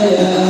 Ya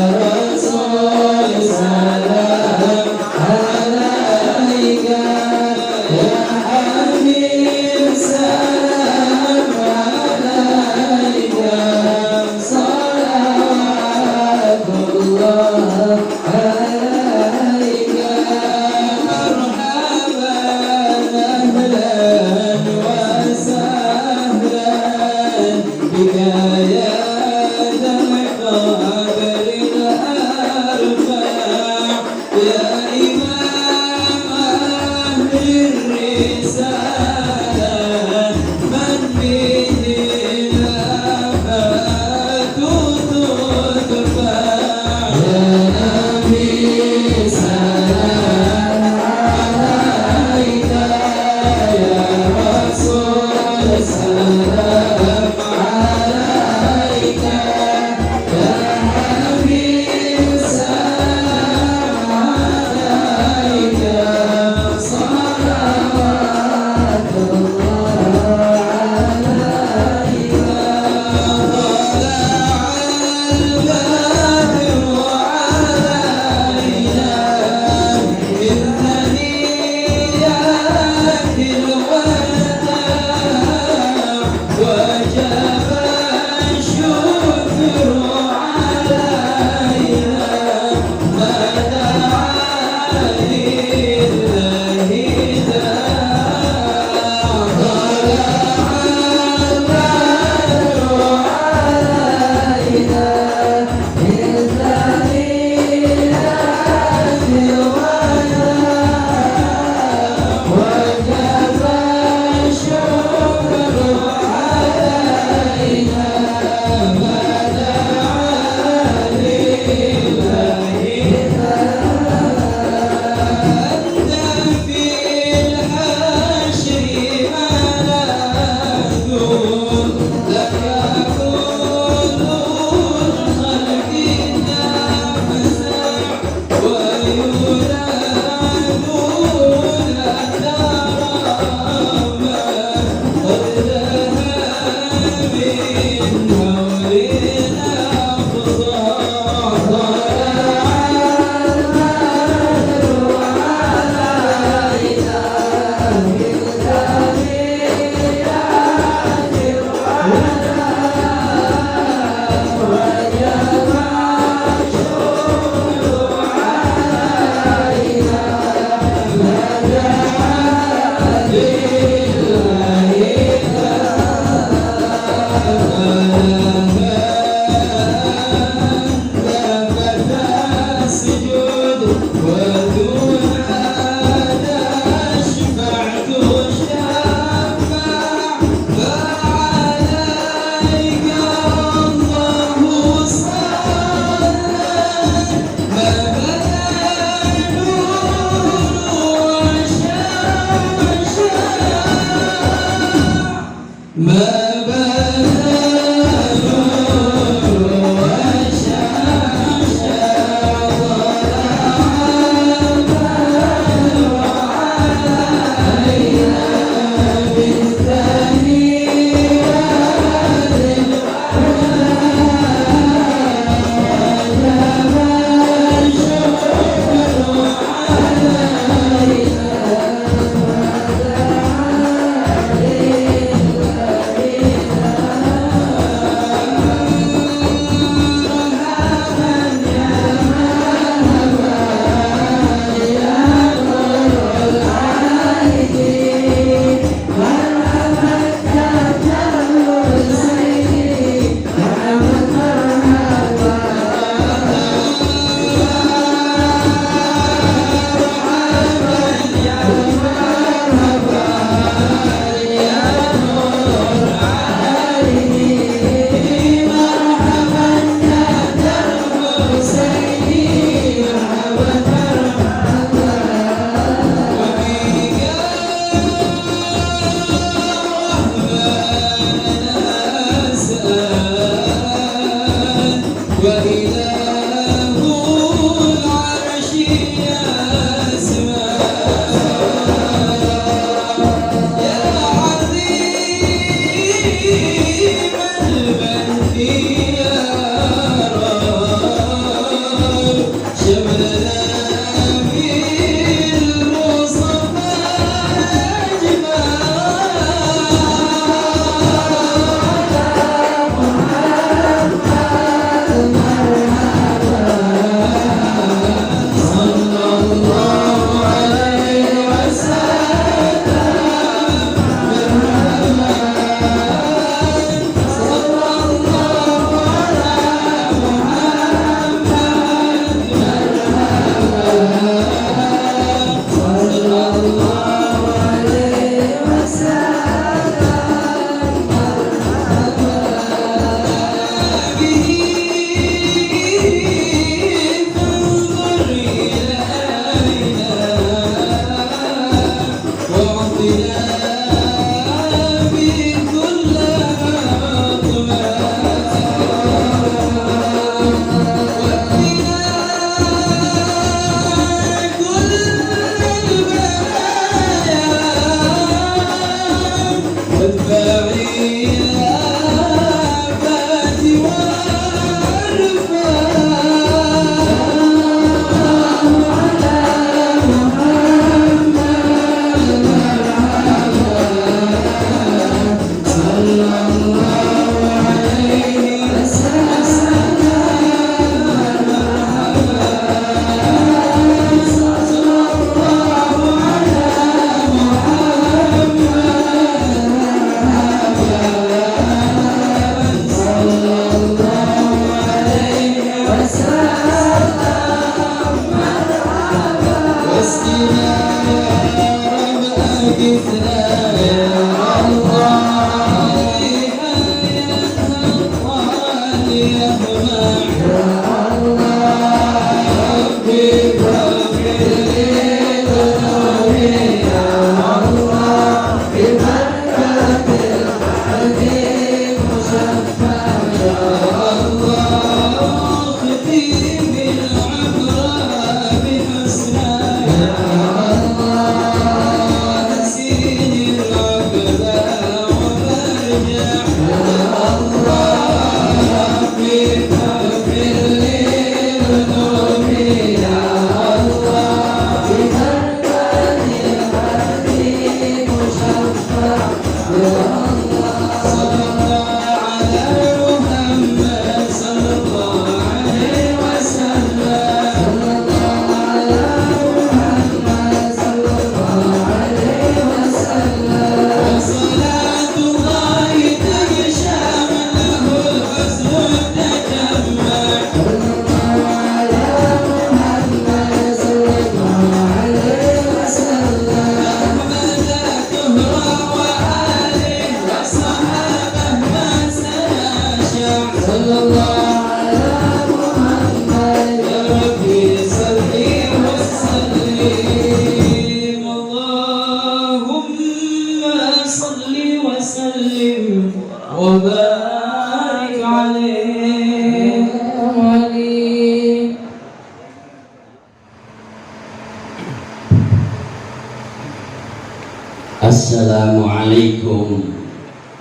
Assalamualaikum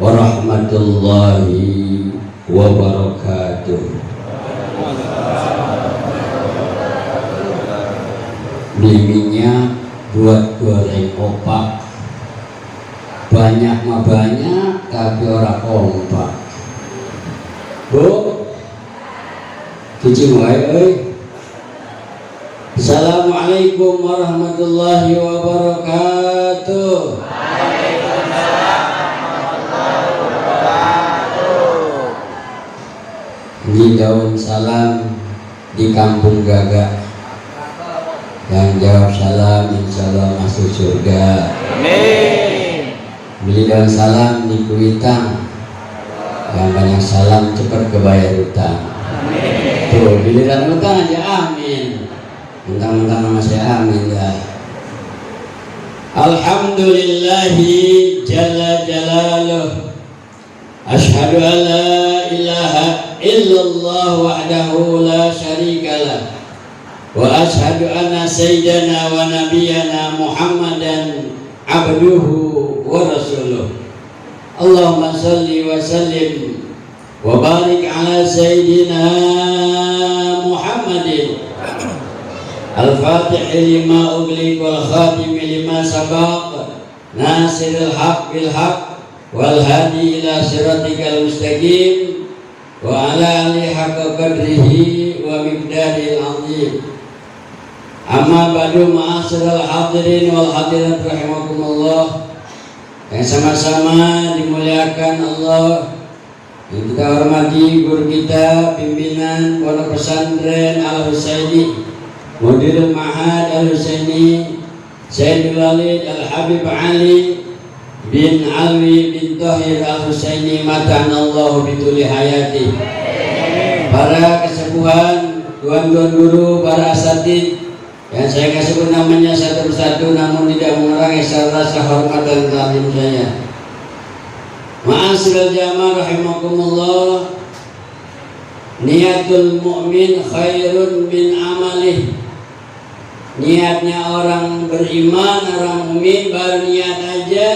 warahmatullahi wabarakatuh. Beli minyak buat goreng opak, banyak mah banyak tapi ora kompak. Bu, cicing wae euy. Assalamualaikum warahmatullahi wabarakatuh. Di daun salam di kampung Gagak, yang jawab salam insya Allah masuk surga. Amin. Beli daun salam di Kuitang, yang banyak salam cepat kebayar utang. Amin. Tuh giliran utang aja amin, mentang-mentang nama saya amin ya. Alhamdulillahi jalla jalaluh, asyhadu an la ilaha illallah wahdahu la syarikalah, wa asyhadu anna sayyidana wa nabiyyana Muhammadan abduhu wa rasuluh. Allahumma salli wa sallim wa barik ala sayyidina Muhammadin al-fatih lima ughliq wal khatim lima sabaq nasiril haq bil haq wal hadi ila siratikal mustaqim wa ala alihi haqqa qadrihi wa miqdaril azim. Amma ba'du, ma'asyiral hadirin wal hadirat rahimakumullah, yang sama-sama dimuliakan Allah, yang kita hormati guru kita pimpinan Pondok Pesantren Al Husaini, Mudirul Ma'had Al Husaini, Sayyidul Walid Al Habib Ali bin Alwi bin Tahir Al Husaini, matanallahu bituli hayati. Para kesepuhan, tuan-tuan guru, para asatid yang saya kasih namanya satu persatu namun tidak mengurangi rasa hormat dan taklim saya. Ma'asyiral jamaah rahimakumullah, niatul mu'min khairun min amalih. Niatnya orang beriman, orang mukmin, baru niat aja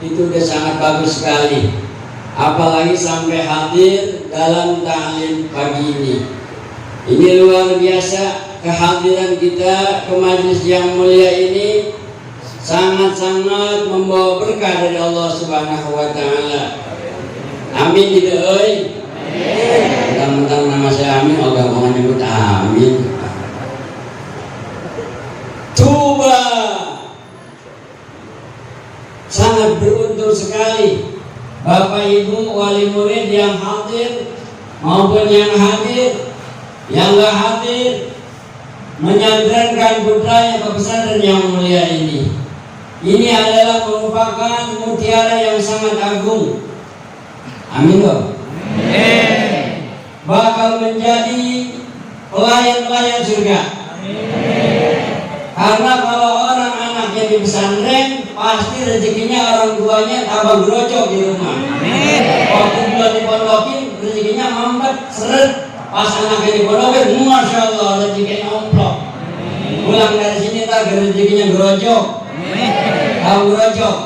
itu udah sangat bagus sekali, apalagi sampai hadir dalam ta'lim pagi ini. Ini luar biasa kehadiran kita ke majelis yang mulia ini, sangat-sangat membawa berkah dari Allah Subhanahu wa taala. Amin tidak euy? Amin. Mentang-mentang nama saya Amin, ogah mau nyebut amin. Coba sangat beruntung sekali Bapak Ibu wali murid yang hadir maupun yang hadir yang gak hadir menyandrankan putranya ke pesantren yang mulia ini. Ini adalah merupakan mutiara yang sangat agung. Amin dong. Bakal menjadi pelayan-pelayan surga. Karena kalau orang anaknya di pesantren, pasti rezekinya orang tuanya tabang gerocok di rumah. Waktu belum dipondokin, rezekinya mampet, seret. Pas anaknya dipondokin, masya Allah, rezekinya omplok. Pulang dari sini tak rezekinya gerocok. Tahu gerocok?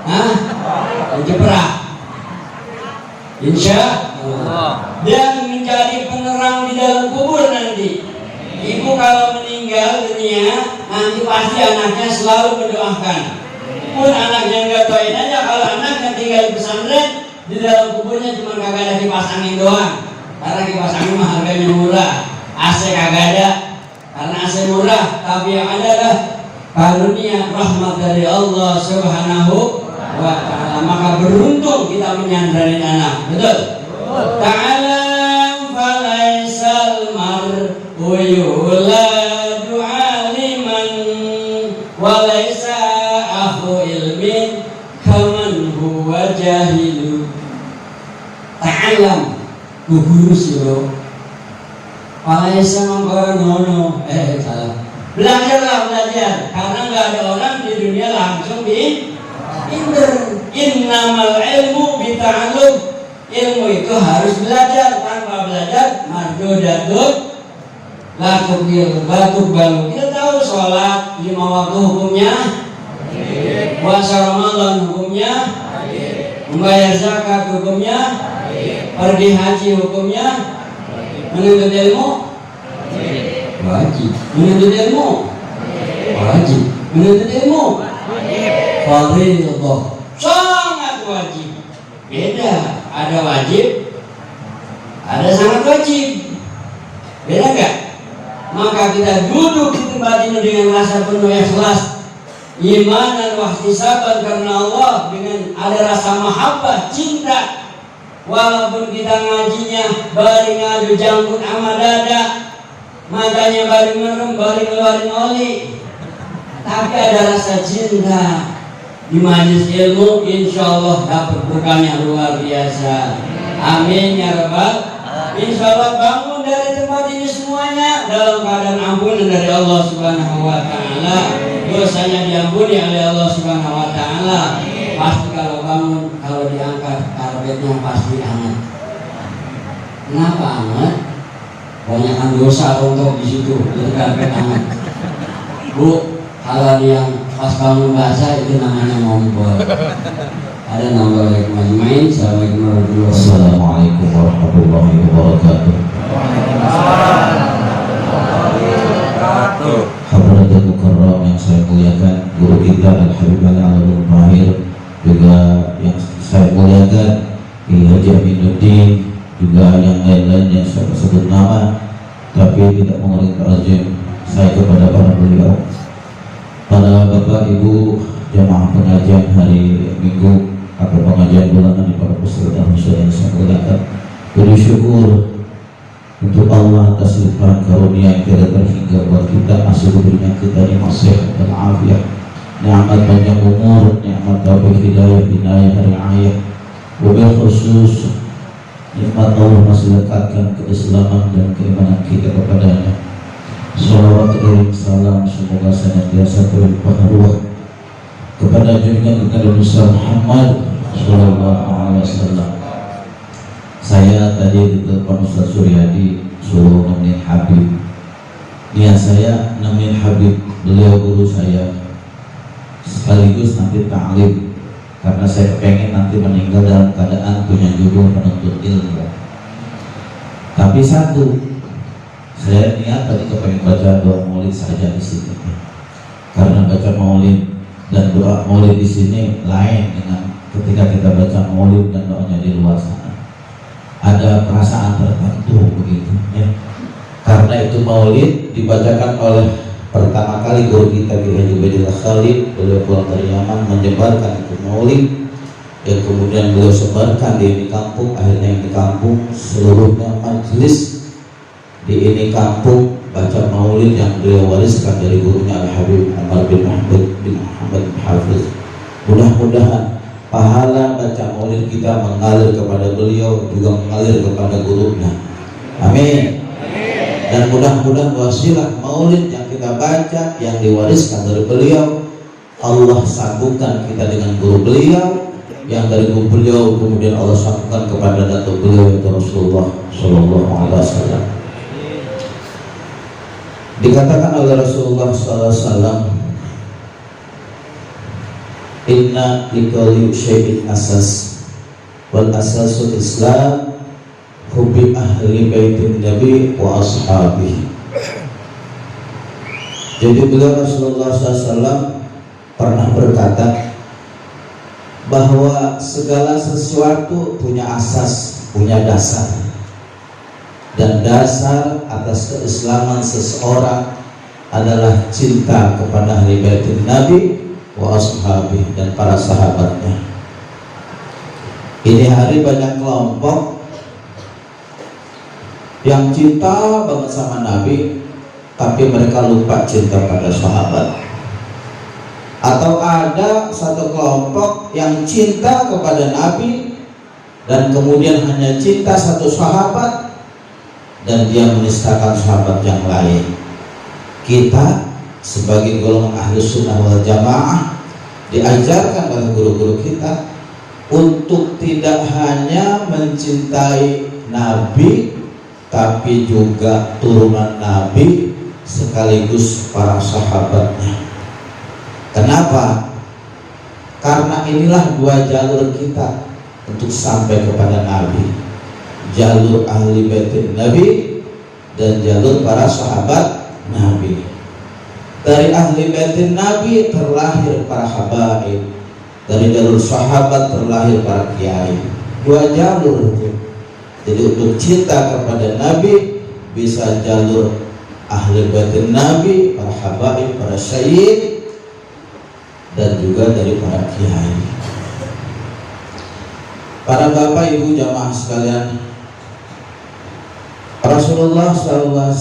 Hah? Jeprak. Insya Allah. Dan menjadi penerang di dalam kubur nanti. Ibu kalau meninggal dunia, nanti pasti anaknya selalu mendoakan. Pun anaknya nggak doain aja, kalau anaknya tinggal di pesantren, di dalam kuburnya cuma kagak ada kipas angin doang. Karena kipas angin mah harganya murah, AC kagak ada. Karena AC murah, tapi yang ada adalah karunia rahmat dari Allah Subhanahu wa ta'ala. Maka beruntung kita menyandari anak. Betul? Ta'alam falaisal mar'u yuladu aliman walaisa akhu ilmin kaman huwa jahilu. Ta'alam guru siro falaisa mangkara ngono. Salah. Belajarlah, belajar. Karena nggak ada orang di dunia langsung pinter. Innamal ilmu bita'allum. Ilmu itu harus belajar. Tanpa belajar mardudatun la tuqil batuk balu. Kita tahu sholat 5 waktu hukumnya, puasa Ramadan hukumnya, membayar zakat hukumnya, pergi haji hukumnya, menuntut ilmu wajib, menuntut ilmu wajib, menuntut ilmu fardhu, sangat wajib. Beda, ada wajib, ada sangat wajib. Beda enggak? Maka kita duduk di tempat ini dengan rasa penuh ikhlas, imanan wa ihtisaban karena Allah, dengan ada rasa mahabbah, cinta. Walaupun kita ngajinya bari ngadu jangkut ama dada, matanya bari merem, bari ngeluarin oli, tapi ada rasa cinta. Di majelis ilmu insya Allah dapat berkahnya luar biasa. Amin ya rabbal. Insya Allah bangun dari tempat ini semuanya dalam keadaan ampunan dari Allah Subhanahu wa ta'ala. Dosanya diampuni oleh Allah Subhanahu wa ta'ala. Pasti kalau bangun, kalau diangkat karpetnya pasti hangat. Kenapa hangat? Banyakkan dosa untuk di situ, jadi karpet hangat. Bu, kalau yang pas bangun basah itu namanya ngompol. Ada nomor yang main. Assalamualaikum warahmatullahi wabarakatuh. Hadratul Mukarram yang saya muliakan, guru kita Al-Habib Al-Alul Mahir, juga yang saya muliakan Haji Aminuddin, juga yang lain-lain yang saya sebut nama tapi tidak mengurangi ta'zim saya kepada para beliau, para bapak ibu jamaah pengajian hari Minggu atau pengajian bulanan di para peserta yang saya muliakan. Bersyukur untuk Allah atas limpahan karunia yang tidak terhingga buat kita, masih diberinya kita nikmat sehat dan afiat, nikmat banyak umur, nikmat taufik hidayah, binayah, riayah, wabil khusus nikmat Allah masih lekatkan keislaman dan keimanan kita kepadanya. Salawat dan salam semoga senantiasa berlimpah ruah kepada junjungan kita Nabi Muhammad sallallahu alaihi wasallam. Saya tadi ditelepon Ustaz Suryadi suruh nemenin Habib. Niat saya nemenin Habib, beliau guru saya, sekaligus nanti ta'lim, karena saya pengen nanti meninggal dalam keadaan punya judul penuntut ilmu. Tapi satu, saya niat tadi kepengen baca doa maulid saja di sini, karena baca maulid dan doa maulid di sini lain dengan ketika kita baca maulid dan doanya di luar sana. Ada perasaan tertentu begitu ya. Karena itu maulid dibacakan oleh pertama kali guru kita Haji Baidillah Khalid, beliau pulang dari Yaman menyebarkan itu maulid, dan kemudian beliau sebarkan di kampung. Akhirnya di kampung seluruhnya majelis di ini kampung baca maulid yang beliau wariskan dari gurunya Al-Habib Umar bin Muhammad bin Hafiz. Mudah-mudahan pahala baca maulid kita mengalir kepada beliau, juga mengalir kepada gurunya. Amin. Dan mudah-mudahan wasilah maulid yang kita baca, yang diwariskan dari beliau, Allah sambungkan kita dengan guru beliau, yang dari guru beliau kemudian Allah sambungkan kepada datuk beliau yaitu Rasulullah Shallallahu Alaihi Wasallam. Dikatakan oleh Rasulullah Sallallahu Alaihi Wasallam, inna likulli syai'in asas, wal asasul Islam hubbi ahli baitin Nabi wa ashabihi. Jadi beliau Rasulullah SAW pernah berkata bahwa segala sesuatu punya asas, punya dasar, dan dasar atas keislaman seseorang adalah cinta kepada ahli baitin Nabi wa ashabihi dan para sahabatnya. Ini hari banyak kelompok yang cinta banget sama Nabi, tapi mereka lupa cinta pada sahabat. Atau ada satu kelompok yang cinta kepada Nabi dan kemudian hanya cinta satu sahabat dan dia menistakan sahabat yang lain. Kita sebagai golongan Ahlus Sunnah wal Jamaah diajarkan oleh guru-guru kita untuk tidak hanya mencintai Nabi, tapi juga turunan Nabi sekaligus para sahabatnya. Kenapa? Karena inilah dua jalur kita untuk sampai kepada Nabi, jalur ahli baitin Nabi dan jalur para sahabat Nabi. Dari ahli baitin Nabi terlahir para habaib, dari jalur sahabat terlahir para kiai. Dua jalur itu. Jadi untuk cinta kepada Nabi bisa jalur ahli baitin Nabi, para habaib, para syekh, dan juga dari para kiai. Para bapak ibu jamaah sekalian, Rasulullah SAW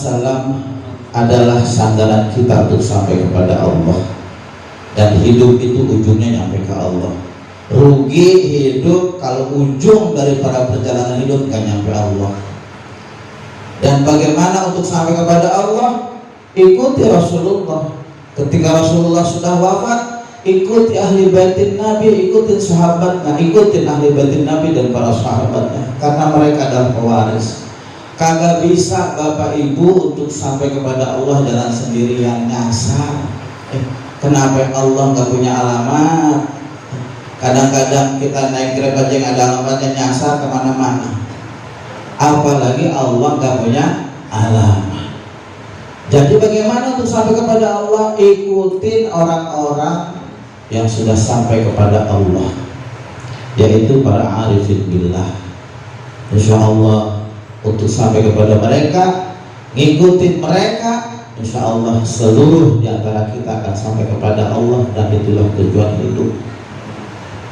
adalah sandaran kita untuk sampai kepada Allah. Dan hidup itu ujungnya nyampe ke Allah. Rugi hidup kalau ujung dari para perjalanan hidup gak nyampe Allah. Dan bagaimana untuk sampai kepada Allah? Ikuti Rasulullah. Ketika Rasulullah sudah wafat, ikuti ahli baitin Nabi, ikuti sahabatnya, ikuti ahli baitin Nabi dan para sahabatnya, karena mereka adalah pewaris. Kagak bisa bapak ibu untuk sampai kepada Allah jalan sendirian nyasar. Kenapa Allah nggak punya alamat? Kadang-kadang kita naik kereta aja nggak ada alamatnya, nyasar kemana-mana. Apalagi Allah nggak punya alamat. Jadi bagaimana untuk sampai kepada Allah? Ikutin orang-orang yang sudah sampai kepada Allah, yaitu para arifin billah. Insya Allah untuk sampai kepada mereka, ngikutin mereka, insya Allah seluruh diantara kita akan sampai kepada Allah, dan itulah tujuan hidup.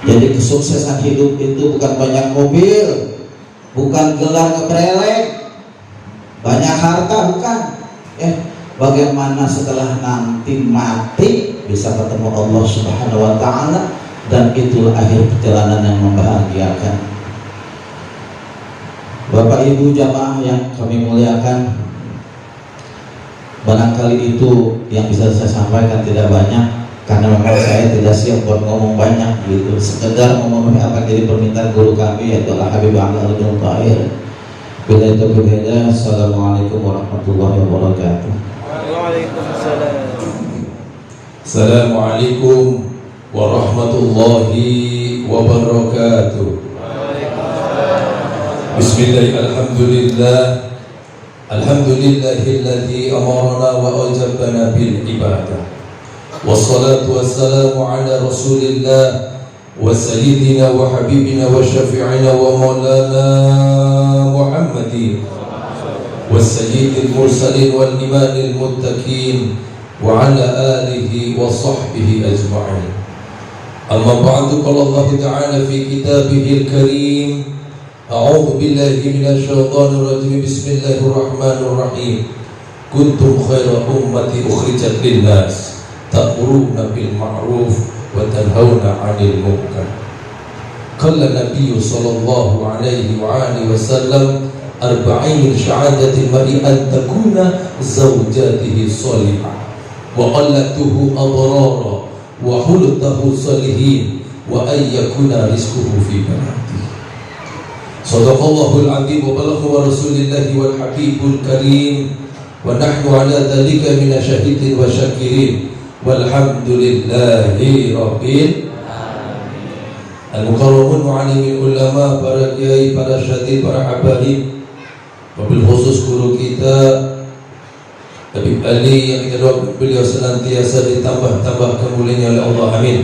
Jadi kesuksesan hidup itu bukan banyak mobil, bukan gelar ngebrelek, banyak harta, bukan. Bagaimana setelah nanti mati bisa ketemu Allah Subhanahu wa Ta'ala, dan itulah akhir perjalanan yang membahagiakan. Bapak ibu jamaah yang kami muliakan, barangkali itu yang bisa saya sampaikan tidak banyak, karena memang saya tidak siap buat ngomong banyak gitu, sekedar memenuhi apa jadi permintaan guru kami yaitu Al-Habib Al-Ulum Tahir. Bila itu berbeda, Assalamualaikum warahmatullahi wabarakatuh. Waalaikumsalam. Assalamualaikum warahmatullahi wabarakatuh. Bismillahirrahmanirrahim. Alhamdulillahilladzi amarna wa ajabana bil ibadah. Wassalatu wassalamu ala Rasulillah wa sayyidina wa habibina wa syafi'ina wa maulana Muhammadin wa sayyidil mursalin wal imanil muttaqin wa ala alihi wa sahbihi ajma'in. Amma ba'du, qala Allah ta'ala fi kitabihil karim A'udzu billahi minasyaitonir rajim. Bismillahirrahmanirrahim. Kuntum khaira ummati ukhrijat lin-nas ta'muruna bil ma'ruf wa tanhauna 'anil munkar. Qala Nabi sallallahu alaihi wa alihi wasallam arba'in syahadatin mar'i an takuna zawjatihi salihah wa qallatuhu adrara wa hultahu salihin wa ay yakuna rizquhu fi baladihi. Sadaqallahul azim wa balagha rasulillahi wal habibul karim wa nahnu ala dhalika minasyahidin wa syakirin walhamdulillahi rabbil alamin. Al-mukarramun mu'allimin ulama, para kiai, para syadid, para habaib, wabil khusus guru kita Habib Ali yang kita doakan beliau senantiasa ditambah-tambah kemuliaan oleh Allah, amin.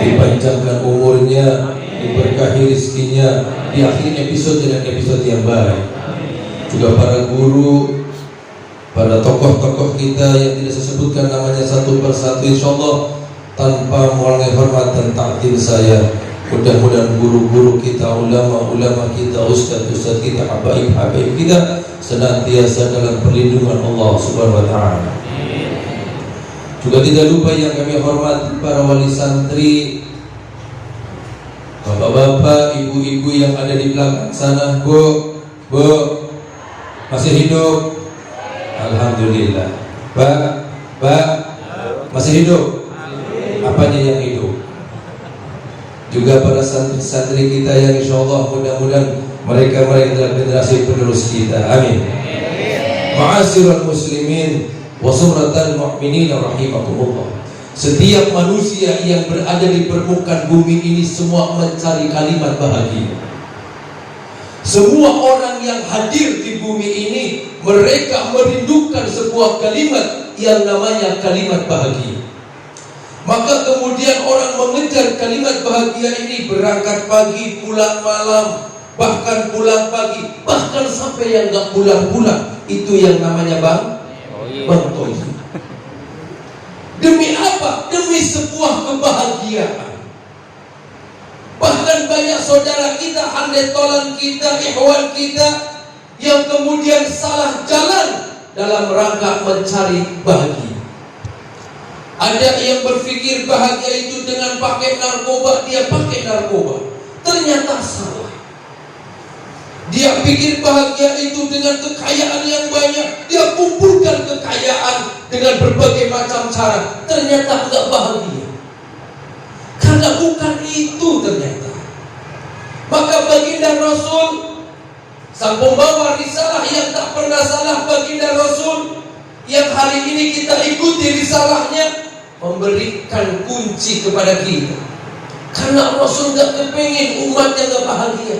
Dipanjangkan umurnya, diberkahi rezekinya, di akhir episode dengan episode yang baik. Juga para guru, para tokoh-tokoh kita yang tidak saya sebutkan namanya satu persatu, insyaallah tanpa mengurangi hormat dan takdir saya. Mudah-mudahan guru-guru kita, ulama-ulama kita, ustaz-ustaz kita, habaib-habaib kita senantiasa dalam perlindungan Allah Subhanahu wa taala. Juga tidak lupa yang kami hormati para wali santri, bapak-bapak, ibu-ibu yang ada di belakang sana. Bu, masih hidup? Alhamdulillah. Pak, masih hidup? Apanya yang hidup? Juga para santri-santri kita yang insyaallah mudah-mudahan mereka adalah generasi penerus kita, amin. Ma'asyiral muslimin wa sumratal mu'minin rahimakumullah. Setiap manusia yang berada di permukaan bumi ini semua mencari kalimat bahagia. Semua orang yang hadir di bumi ini mereka merindukan sebuah kalimat yang namanya kalimat bahagia. Maka kemudian orang mengejar kalimat bahagia ini, berangkat pagi, pulang malam, bahkan pulang pagi, bahkan sampai yang gak pulang-pulang. Itu yang namanya Bang Toy. Demi apa? Demi sebuah kebahagiaan. Bahkan banyak saudara kita, handetolan kita, ikhwan kita yang kemudian salah jalan dalam rangka mencari bahagia. Ada yang berpikir bahagia itu dengan pakai narkoba, dia pakai narkoba. Ternyata salah. Dia pikir bahagia itu dengan kekayaan yang banyak, dia kumpulkan kekayaan dengan berbagai macam cara. Ternyata enggak bahagia. Karena bukan itu ternyata. Maka baginda Rasul, sang pembawa risalah yang tak pernah salah, baginda Rasul yang hari ini kita ikuti risalahnya, memberikan kunci kepada kita. Karena Rasul gak kepengin umatnya gak bahagia.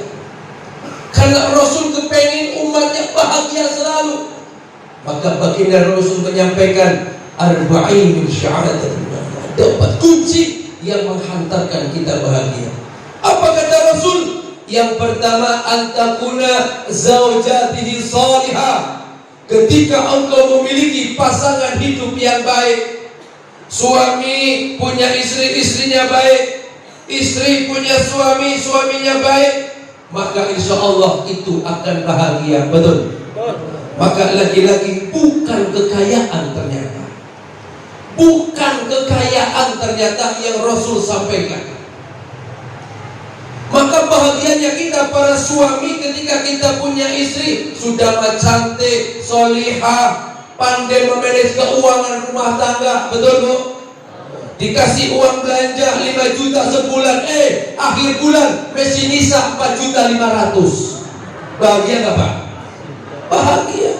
Karena Rasul kepengin umatnya bahagia selalu. Maka baginda Rasul menyampaikan arba'in min syahadatin, dapat kunci yang menghantarkan kita bahagia. Apa kata Rasul? Yang pertama, antakuna zaujatihi salihah. Ketika engkau memiliki pasangan hidup yang baik, suami punya istri, istrinya baik, istri punya suami, suaminya baik, maka insya Allah itu akan bahagia. Betul? Maka laki-laki bukan kekayaan ternyata. Bukan kekayaan ternyata yang Rasul sampaikan. Maka bahagianya kita para suami ketika kita punya istri sudah cantik, solihah, pandai memanage keuangan rumah tangga. Betul Bu? Dikasih uang belanja 5 juta sebulan, akhir bulan mesti nyisa 4.500.000. Bahagia gak Pak? Bahagia.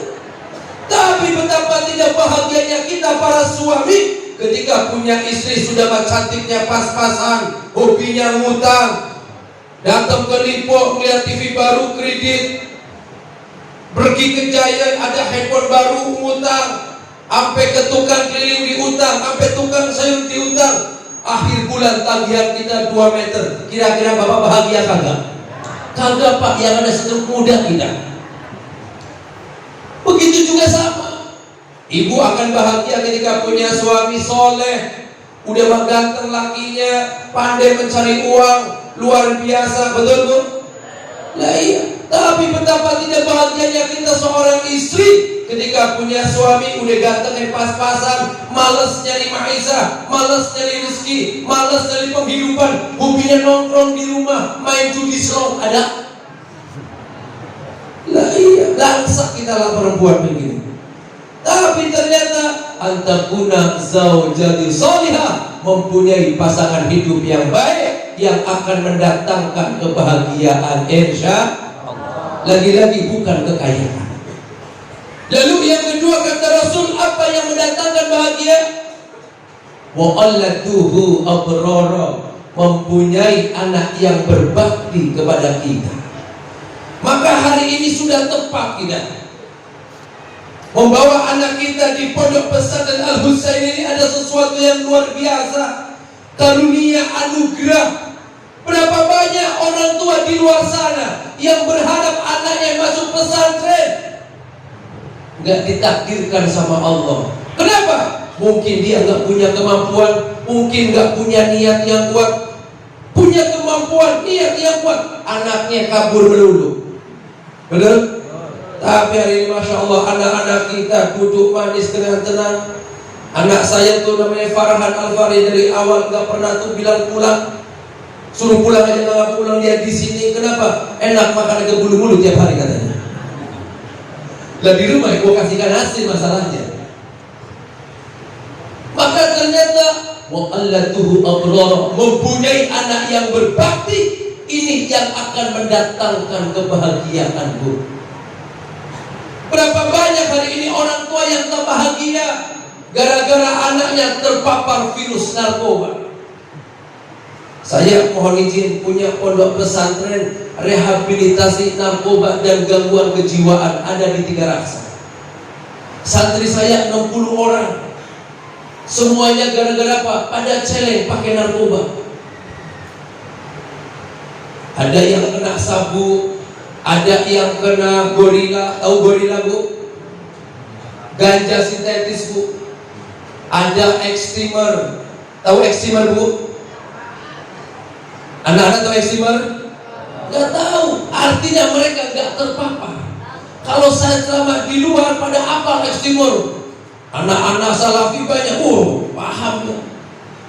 Tapi betapa tidak bahagianya kita para suami ketika punya istri sudah cantiknya pas-pasan, hobinya ngutang, datang ke Lipo melihat TV baru kredit, pergi ke Giant ada handphone baru ngutang, sampai ke tukang keliling diutang, sampai tukang sayur diutang, akhir bulan tagihan kita 2 meter. Kira-kira Bapak bahagia kagak? Kagak Pak, yang ada sedang muda kita. Begitu juga sama. Ibu akan bahagia ketika punya suami soleh, udah mengganteng lakinya, pandai mencari uang, luar biasa. Betul Bu? Lah iya. Tapi betapa tidak bahagianya kita seorang istri ketika punya suami udah ganteng pas-pasan, malas nyari maisha, malas nyari rezeki, malas nyari penghidupan, hobinya nongkrong di rumah, main judi slot. Ada? Lah iya, langsak kita lah perempuan begini. Tapi ternyata antakuna zaujati salihah, mempunyai pasangan hidup yang baik yang akan mendatangkan kebahagiaan, insya Allah. Lagi-lagi bukan kekayaan. Lalu yang kedua kata Rasul, apa yang mendatangkan bahagia? Wa allatuhu abrara, mempunyai anak yang berbakti kepada kita. Maka hari ini sudah tepat kita membawa anak kita di Pondok Pesantren Al-Husain. Ini ada sesuatu yang luar biasa, karunia anugerah. Berapa banyak orang tua di luar sana yang berharap anaknya masuk pesantren, nggak ditakdirkan sama Allah. Kenapa? Mungkin dia nggak punya kemampuan, mungkin nggak punya niat yang kuat. Punya kemampuan, niat yang kuat, anaknya kabur melulu. Benar? Tapi hari ini Masya Allah, anak-anak kita duduk manis dengan tenang. Anak saya tuh namanya Farhan Al-Fari, dari awal nggak pernah tuh bilang pulang. Suruh pulang aja nggak pulang, dia di sini. Kenapa? Enak makan ke bulu-bulu tiap hari katanya. Lah di rumah gua kasihkan hasil masalahnya. Maka ternyata wa'allatuhu abrara, mempunyai anak yang berbakti, ini yang akan mendatangkan kebahagiaan, Bu. Berapa banyak hari ini orang tua yang tak bahagia gara-gara anaknya terpapar virus narkoba. Saya mohon izin punya pondok pesantren rehabilitasi narkoba dan gangguan kejiwaan ada di Tiga Raksa. Santri saya 60 orang. Semuanya gara-gara apa? Pada celeng pakai narkoba. Ada yang kena sabu, ada yang kena gorila. Tahu gorila, Bu? Ganja sintetis, Bu. Ada ekstrimer. Tahu ekstrimer, Bu? Anak-anak tahu ekstrimer? Gak tahu. Artinya mereka gak terpapar. Kalau saya selama di luar, pada apa ekstrimer? Anak-anak salafi banyak. Oh, paham ya.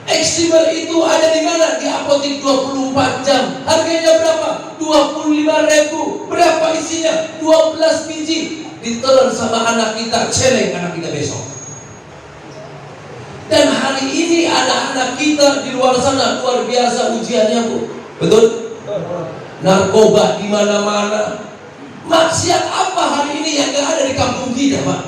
Ekstrimer itu ada di mana? Di apotek 24 jam. Harganya berapa? 25.000. Berapa isinya? 12 biji. Ditelan sama anak kita, celeng anak kita besok. Dan hari ini anak-anak kita di luar sana luar biasa ujiannya, Bu. Betul? Narkoba di mana-mana. Maksiat apa hari ini yang gak ada di kampung kita, Pak?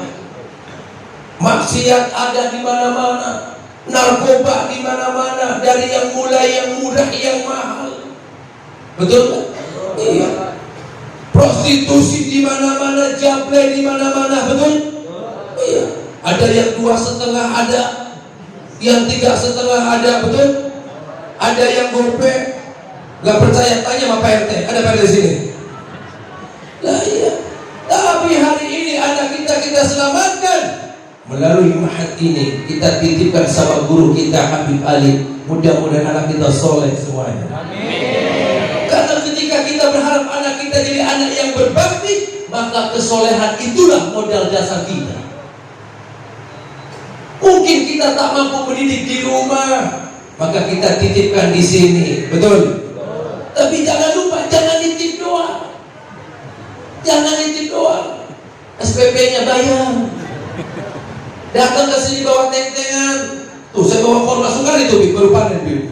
Maksiat ada di mana-mana. Narkoba di mana-mana, dari yang mulai yang murah yang mahal. Betul? Iya. Prostitusi di mana-mana, jablay di mana-mana, betul? Iya. Ada yang 2,5 ada, yang 3,5 ada, betul? Ada yang gope. Gak percaya tanya sama Pak RT, ada Pak RT di sini. Lah iya. Tapi hari ini anak kita selamatkan. Melalui mahat ini kita titipkan sama guru kita Habib Ali. Mudah-mudahan anak kita soleh semuanya. Amin. Karena ketika kita berharap anak kita jadi anak yang berbakti, maka kesolehan itulah modal dasar kita. Mungkin kita tak mampu mendidik di rumah, maka kita titipkan di sini, betul? Tapi jangan lupa, jangan nitip doang. Jangan nitip doang. SPP-nya bayar. Datang ke sini bawa teng-tengan. Tuh saya bawa korma sukar itu, baru panen, Bib.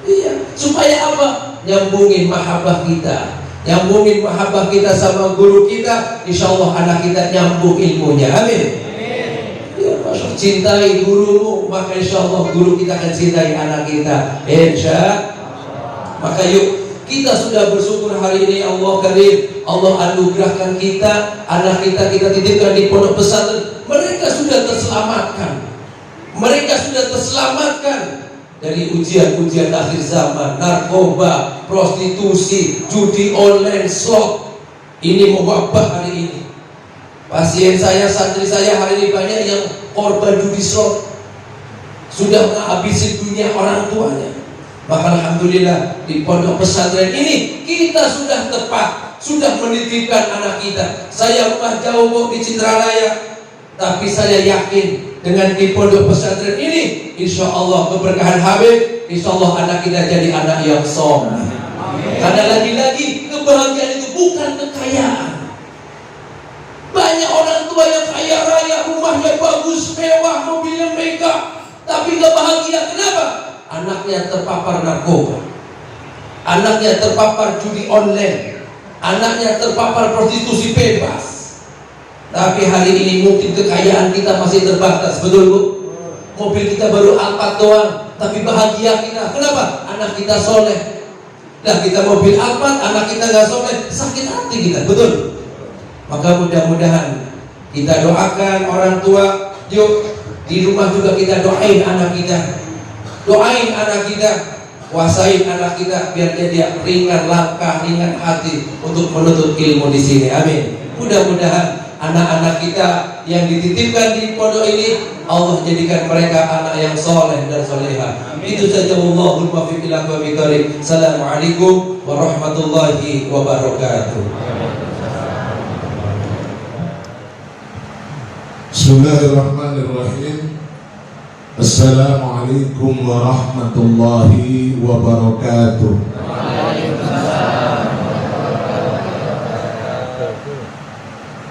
Iya, supaya apa? Nyambungin mahabbah kita. Nyambungin mahabbah kita sama guru kita. Insya Allah anak kita nyambung ilmunya. Amin. Ya, masuk cintai gurumu, maka insya Allah guru kita akan cintai anak kita. Insya Allah. Maka yuk, kita sudah bersyukur hari ini Allah Karim. Allah anugerahkan kita, anak kita titipkan di pondok pesantren. Mereka sudah terselamatkan. Mereka sudah terselamatkan dari ujian-ujian akhir zaman, narkoba, prostitusi, judi online, slot. Ini mewabah hari ini. Pasien saya, santri saya hari ini banyak yang korban judi slot. Sudah menghabisi dunia orang tuanya. Maka alhamdulillah di pondok pesantren ini kita sudah tepat, sudah menitipkan anak kita. Saya rumah jauh Bu di Citralaya, tapi saya yakin dengan di pondok pesantren ini, insya Allah keberkahan Habib, insya Allah anak kita jadi anak yang soleh. Karena lagi-lagi kebahagiaan itu bukan kekayaan. Banyak orang tua yang kaya raya, rumahnya bagus, mewah, mobilnya mega, tapi gak bahagia. Kenapa? Anaknya terpapar narkoba, anaknya terpapar judi online, anaknya terpapar prostitusi bebas. Tapi hari ini mungkin kekayaan kita masih terbatas, betul Bu? Mobil kita baru Alphard doang, tapi bahagia kita. Kenapa? Anak kita soleh. Nah kita mobil Alphard, anak kita gak soleh, sakit hati kita, betul? Maka mudah-mudahan kita doakan orang tua. Yuk di rumah juga kita doain anak kita. Doain anak kita, kuasain anak kita biar dia ringan langkah, ringan hati untuk menuntut ilmu di sini. Amin. Mudah-mudahan anak-anak kita yang dititipkan di pondok ini Allah jadikan mereka anak yang soleh dan soleha. Itu saja. Wallahul muwaffiq ila aqwamit thoriq. Assalamualaikum warahmatullahi wabarakatuh. Bismillahirrahmanirrahim. Assalamualaikum warahmatullahi wabarakatuh.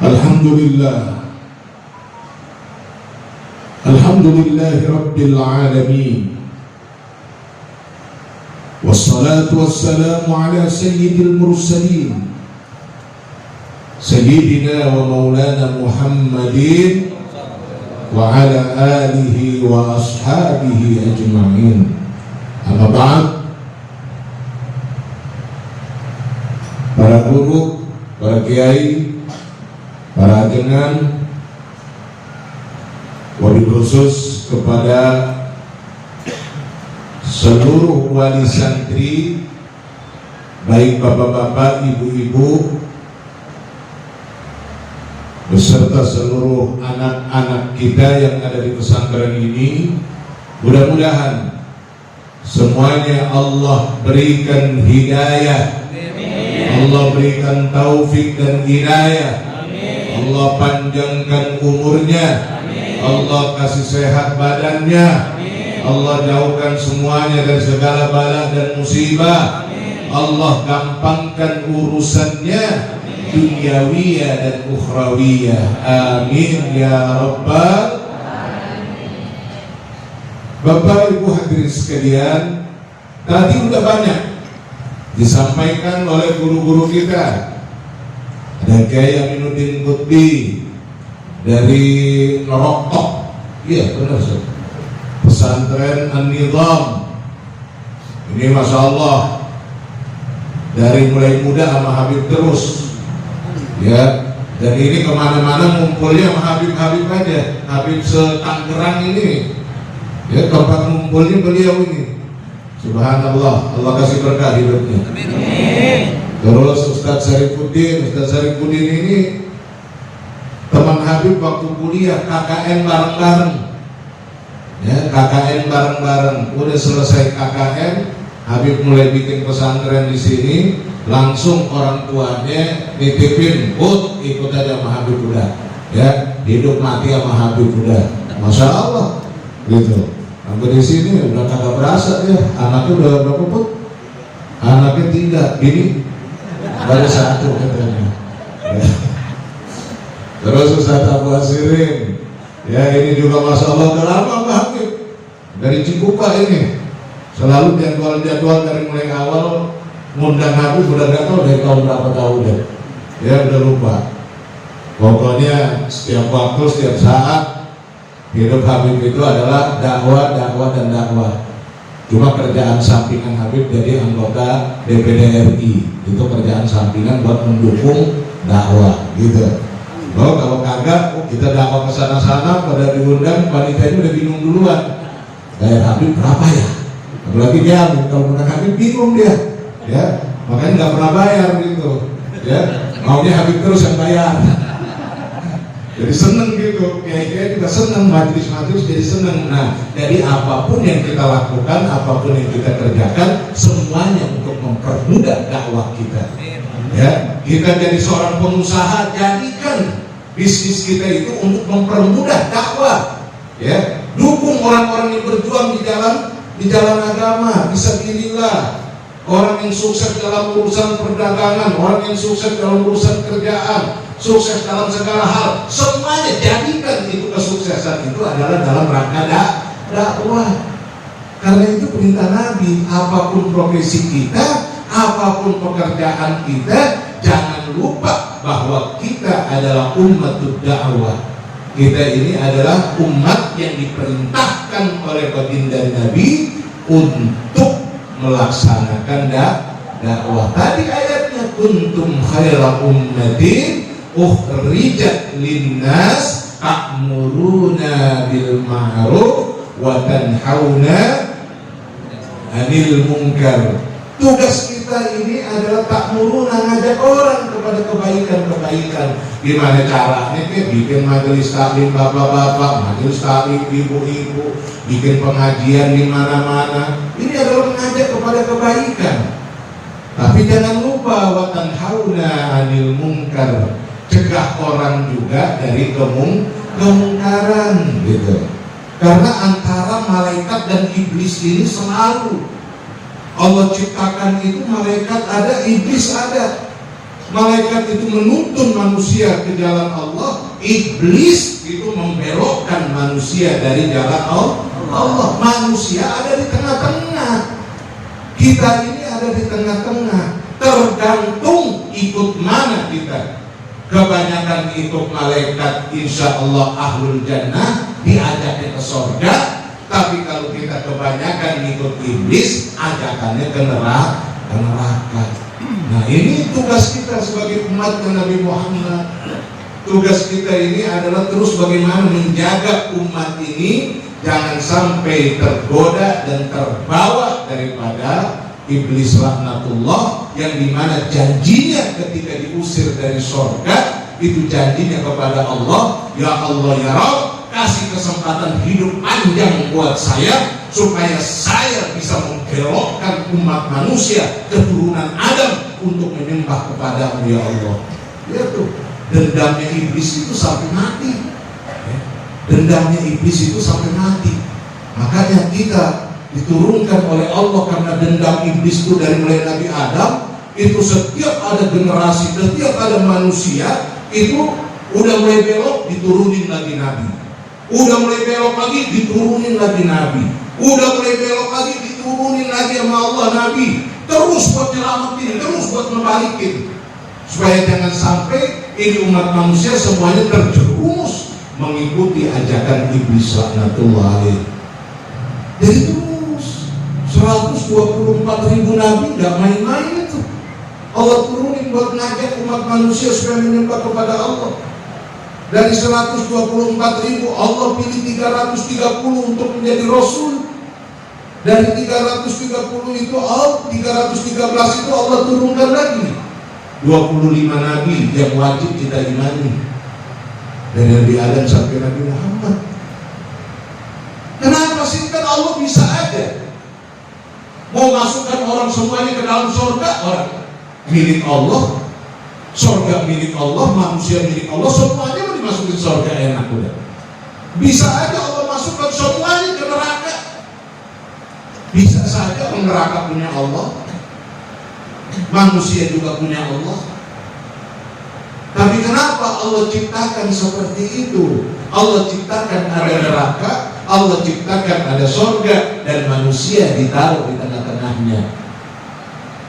Alhamdulillah. Alhamdulillahi rabbil alamin. Wassalatu wassalamu ala sayyidil mursalin Sayyidina wa maulana Muhammadin wa ala alihi wa ashabihi ajma'in. Amma ba'd. Para guru, para kiai, para ajengan, wabil khusus kepada seluruh wali santri, baik bapak-bapak, ibu-ibu, beserta seluruh anak-anak kita yang ada di pesantren ini. Mudah-mudahan semuanya Allah berikan hidayah, Allah berikan taufik dan hidayah, Allah panjangkan umurnya, Allah kasih sehat badannya, Allah jauhkan semuanya dari segala bala dan musibah, Allah gampangkan urusannya dunyawiyah dan ukhrawiyah. Amin ya rabbal alamin. Bapak Ibu hadirin sekalian, tadi udah banyak disampaikan oleh guru-guru kita. Ada Kiai Aminuddin Qutbi dari Nerokok, iya benar sih, pesantren An-Nizam. Ini masya Allah, dari mulai muda sama Habib terus. Ya, dan ini kemana-mana ngumpulnya sama Habib-Habib aja. Habib se-Tangerang ini, ya tempat ngumpulnya beliau ini. Subhanallah, Allah kasih berkah hidupnya. Amin. Terus Ustaz Syarifuddin ini teman Habib waktu kuliah, KKN bareng-bareng. Ya, KKN bareng-bareng. Udah selesai KKN, Habib mulai bikin pesantren di sini. Langsung orang tuanya nitipin, ikut aja sama Habib udah, ya hidup mati sama Habib udah, masya Allah, gitu. Sampai di sini udah kagak berasa ya, anaknya udah berapa Put? Anaknya 3, ini baru 1 katanya. Ya. Terus Ustaz Abu Asirin, ya ini juga masya Allah udah lama Pak Habib, dari Cikupa ini, selalu jadwal dari mulai awal. Ngundang Habib udah gak tahu dari tahun berapa tahun deh, ya udah lupa. Pokoknya setiap waktu, setiap saat hidup Habib itu adalah dakwah, dakwah dan dakwah. Cuma kerjaan sampingan Habib jadi anggota DPD RI, itu kerjaan sampingan buat mendukung dakwah, gitu. Kalau kagak, kita dakwah ke sana-sana, pada diundang, panitianya udah bingung duluan. Bayar Habib berapa ya? Apalagi dia kalau undang Habib bingung dia. Ya, makanya nggak pernah bayar gitu, ya maunya Habib terus yang bayar. Jadi seneng gitu, kiai-kiai juga seneng, majelis-majelis jadi seneng. Nah, jadi apapun yang kita lakukan, apapun yang kita kerjakan, semuanya untuk mempermudah dakwah kita. Ya, kita jadi seorang pengusaha, jadikan bisnis kita itu untuk mempermudah dakwah. Ya, dukung orang-orang yang berjuang di jalan agama, fisabilillah. Orang yang sukses dalam urusan perdagangan, orang yang sukses dalam urusan kerjaan, sukses dalam segala hal, semuanya jadikan itu kesuksesan itu adalah dalam rangka dakwah. Karena itu perintah Nabi, apapun profesi kita, apapun pekerjaan kita, jangan lupa bahwa kita adalah ummatud dakwah. Kita ini adalah umat yang diperintahkan oleh baginda Nabi untuk melaksanakan dakwah. Tadi ayatnya kuntum khaira ummatin ukhrijat linnas ta'muruna bil ma'ruf wa tanhauna 'anil munkar. Tugas kita ini adalah ta'muruna, ngajak orang kepada kebaikan-kebaikan. Gimana caranya? Bikin majelis taklim bapak-bapak, majelis taklim ibu-ibu, bikin pengajian di mana-mana. Ini adalah mengajak kepada kebaikan. Tapi jangan lupa wa tanhauna 'anil munkar. Cegah orang juga dari kemungkaran gitu. Karena antara malaikat dan iblis ini selalu Allah ciptakan itu, malaikat ada, iblis ada. Malaikat itu menuntun manusia ke jalan Allah, iblis itu membelokkan manusia dari jalan Allah. Manusia ada di tengah-tengah. Kita ini ada di tengah-tengah. Tergantung ikut mana kita. Kebanyakan ikut malaikat, insya Allah ahlul jannah, diajaknya ke surga. Tapi kalau kita kebanyakan ikut iblis, ajakannya ke neraka. Nah, ini tugas kita sebagai umat Nabi Muhammad. Tugas kita ini adalah terus bagaimana menjaga umat ini jangan sampai tergoda dan terbawa daripada iblis laknatullah, yang dimana janjinya ketika diusir dari surga itu janjinya kepada Allah, ya Allah ya Rabb, kasih kesempatan hidup panjang buat saya supaya saya bisa membelokkan umat manusia keturunan Adam untuk menyembah kepadamu ya Allah. Ya tuh, dendamnya iblis itu sampai mati. Dendamnya iblis itu sampai mati. Makanya kita diturunkan oleh Allah karena dendam iblis itu dari mulai Nabi Adam, itu setiap ada generasi, setiap ada manusia itu udah mulai belok diturunin lagi Nabi. Udah mulai belok lagi diturunin lagi Nabi. Udah mulai belok lagi diturunin lagi sama Allah Nabi. Terus buat nyelamatin, terus buat membalikin, supaya jangan sampai ini umat manusia semuanya terjerumus mengikuti ajakan iblis laknatullah alaih. Jadi terus 124.000 nabi gak main-main itu. Allah turunin buat ngajak umat manusia supaya menyembah kepada Allah. Dari 124.000 Allah pilih 330 untuk menjadi Rasul. Dari 330 itu 313 itu Allah turunkan lagi 25 nabi yang wajib kita imani, dari Nabi Adam sampai Nabi Muhammad. Kenapa sih? Kan Allah bisa aja mau masukkan orang semuanya ke dalam surga. Orang milik Allah, surga milik Allah, manusia milik Allah, semuanya mau dimasukin surga, enak udah. Bisa aja Allah masukkan semuanya ke neraka. Bisa saja neraka punya Allah, manusia juga punya Allah. Tapi kenapa Allah ciptakan seperti itu? Allah ciptakan ada neraka, Allah ciptakan ada surga, dan manusia ditaruh di tengah-tengahnya.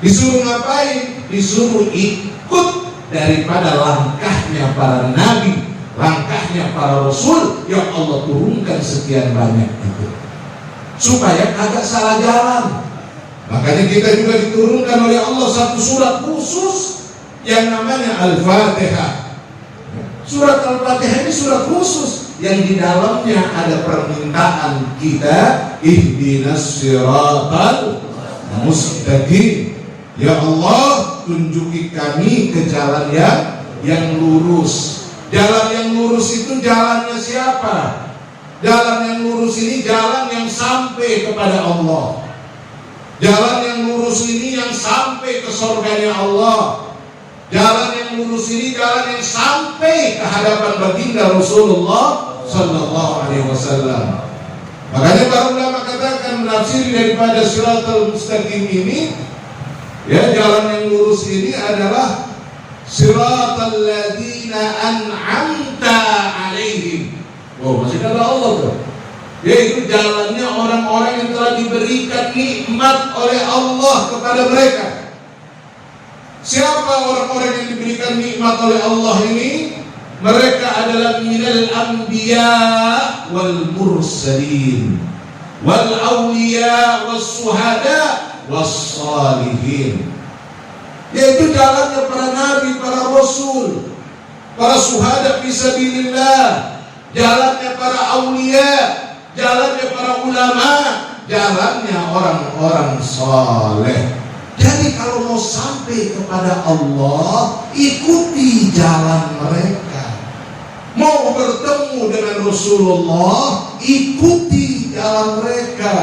Disuruh ngapain? Disuruh ikut daripada langkahnya para nabi, langkahnya para rasul yang Allah turunkan sekian banyak itu, supaya kagak salah jalan. Makanya kita juga diturunkan oleh Allah satu surat khusus yang namanya Al-Fatihah. Surat Al-Fatihah ini surat khusus yang di dalamnya ada permintaan kita, ihdinas siratal mustaqim. Ya Allah, tunjuki kami ke jalan yang lurus. Jalan yang lurus itu jalannya siapa? Jalan yang lurus ini jalan yang sampai kepada Allah. Jalan yang lurus ini yang sampai ke surganya Allah. Jalan yang lurus ini jalan yang sampai ke hadapan baginda Rasulullah sallallahu alaihi wasallam. Makanya para ulama katakan menafsiri daripada Shiratal Mustaqim ini, ya, jalan yang lurus ini adalah Shiratal ladzina an'amta alaihim. Oh, masih kata Allah tuh. Yaitu jalannya orang-orang yang telah diberikan nikmat oleh Allah kepada mereka. Siapa orang-orang yang diberikan nikmat oleh Allah ini? Mereka adalah minal anbiya wal mursalin wal awliya was suhada was salihin. Yaitu jalannya para nabi, para rasul, para suhada fisabilillah, jalannya para awliya, jalannya para ulama, jalannya orang-orang saleh. Jadi kalau mau sampai kepada Allah, ikuti jalan mereka. Mau bertemu dengan Rasulullah, ikuti jalan mereka.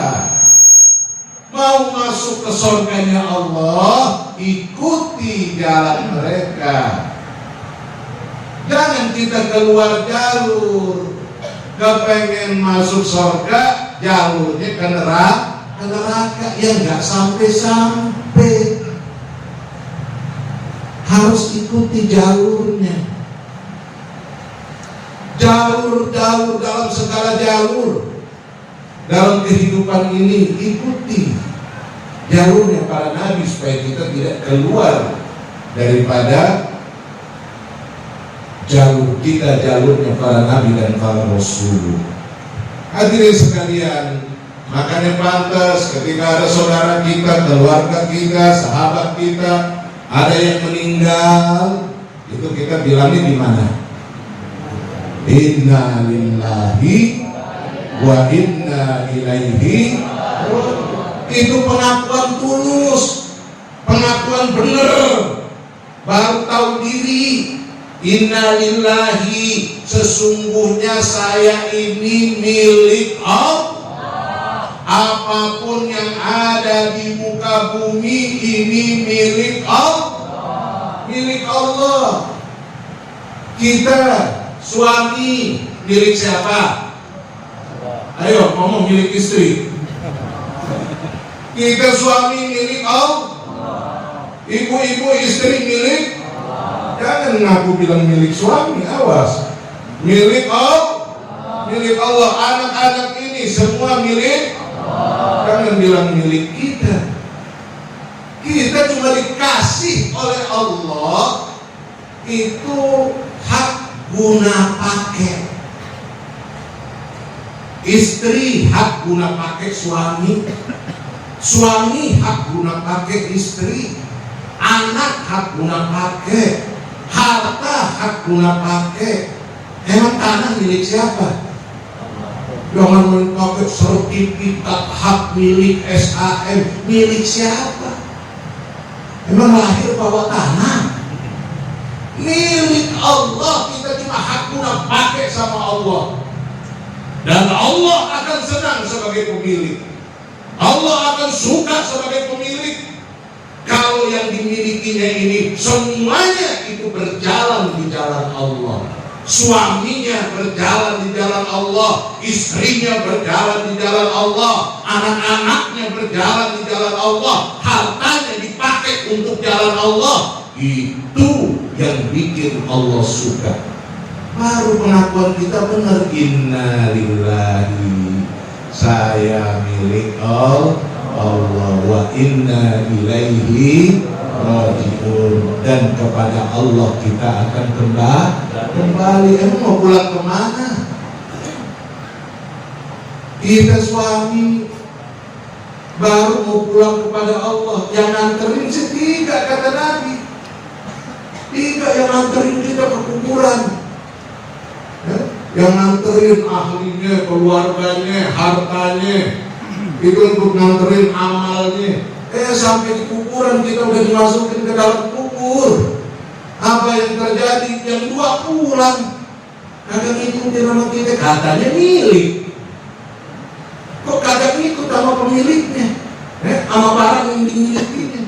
Mau masuk ke surganya Allah, ikuti jalan mereka. Jangan kita keluar jalur. Kepengen masuk surga, jalurnya ke neraka, yang nggak sampai-sampai. Harus ikuti jalurnya. Jalur-jalur dalam segala jalur dalam kehidupan ini, ikuti jalurnya para nabi supaya kita tidak keluar daripada jalur kita, jalurnya para nabi dan para rasul. Hadirin sekalian, makanya pantas ketika ada saudara kita, keluarga kita, sahabat kita, ada yang meninggal, itu kita bilangnya di mana? Inna lillahi wa inna ilaihi. Itu pengakuan tulus, pengakuan benar, baru tahu diri. Inna lillahi, sesungguhnya saya ini milik Allah. Apapun yang ada di muka bumi ini milik Allah. Milik Allah. Kita suami milik siapa? Ayo ngomong, milik istri. Kita suami milik Allah. Ibu-ibu istri milik. Jangan ngaku bilang milik suami, awas. Milik Allah. Milik Allah. Anak-anak ini semua milik. Jangan bilang milik kita. Kita cuma dikasih oleh Allah itu hak guna pakai. Istri hak guna pakai suami, suami hak guna pakai istri, anak hak guna pakai, harta hak guna pakai. Emang tanah milik siapa? Jangan pakai sertifikat hak milik SAM, milik siapa? Emang lahir bawa tanah? Milik Allah, kita cuma hak guna pakai sama Allah. Dan Allah akan senang sebagai pemilik. Allah akan suka sebagai pemilik kalau yang dimilikinya ini semuanya itu berjalan di jalan Allah. Suaminya berjalan di jalan Allah, istrinya berjalan di jalan Allah, anak-anaknya berjalan di jalan Allah, hartanya dipakai untuk jalan Allah. Itu yang bikin Allah suka. Baru pengakuan kita benar. Inna lillahi, saya milik Allah, wa inna ilaihi rajiun, dan kepada Allah kita akan kembali. Emang mau pulang kemana? Kita suami baru mau pulang kepada Allah. Yang nganterin tiga, kata Nabi. Tiga yang nganterin kita ke kuburan. Yang nganterin ahlinya, keluarganya, hartanya, itu untuk nganterin amalnya. Sampai di kuburan kita udah dimasukin ke dalam kubur. Apa yang terjadi? Yang dua pulang. kagak ngikutin sama kita, katanya milik. Kok kagak ngikut sama pemiliknya, sama barang yang dimilikinya?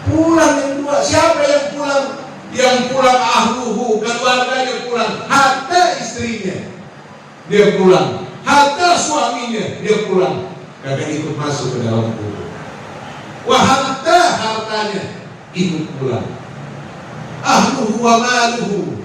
Pulang yang dua, siapa yang pulang? Yang pulang ahluhu, keluarganya pulang, hatta istrinya dia pulang, hatta suaminya dia pulang, kagak ikut masuk ke dalam kubur. Wa hatta hartanya ikut pulang, ahluhu wa maluhu,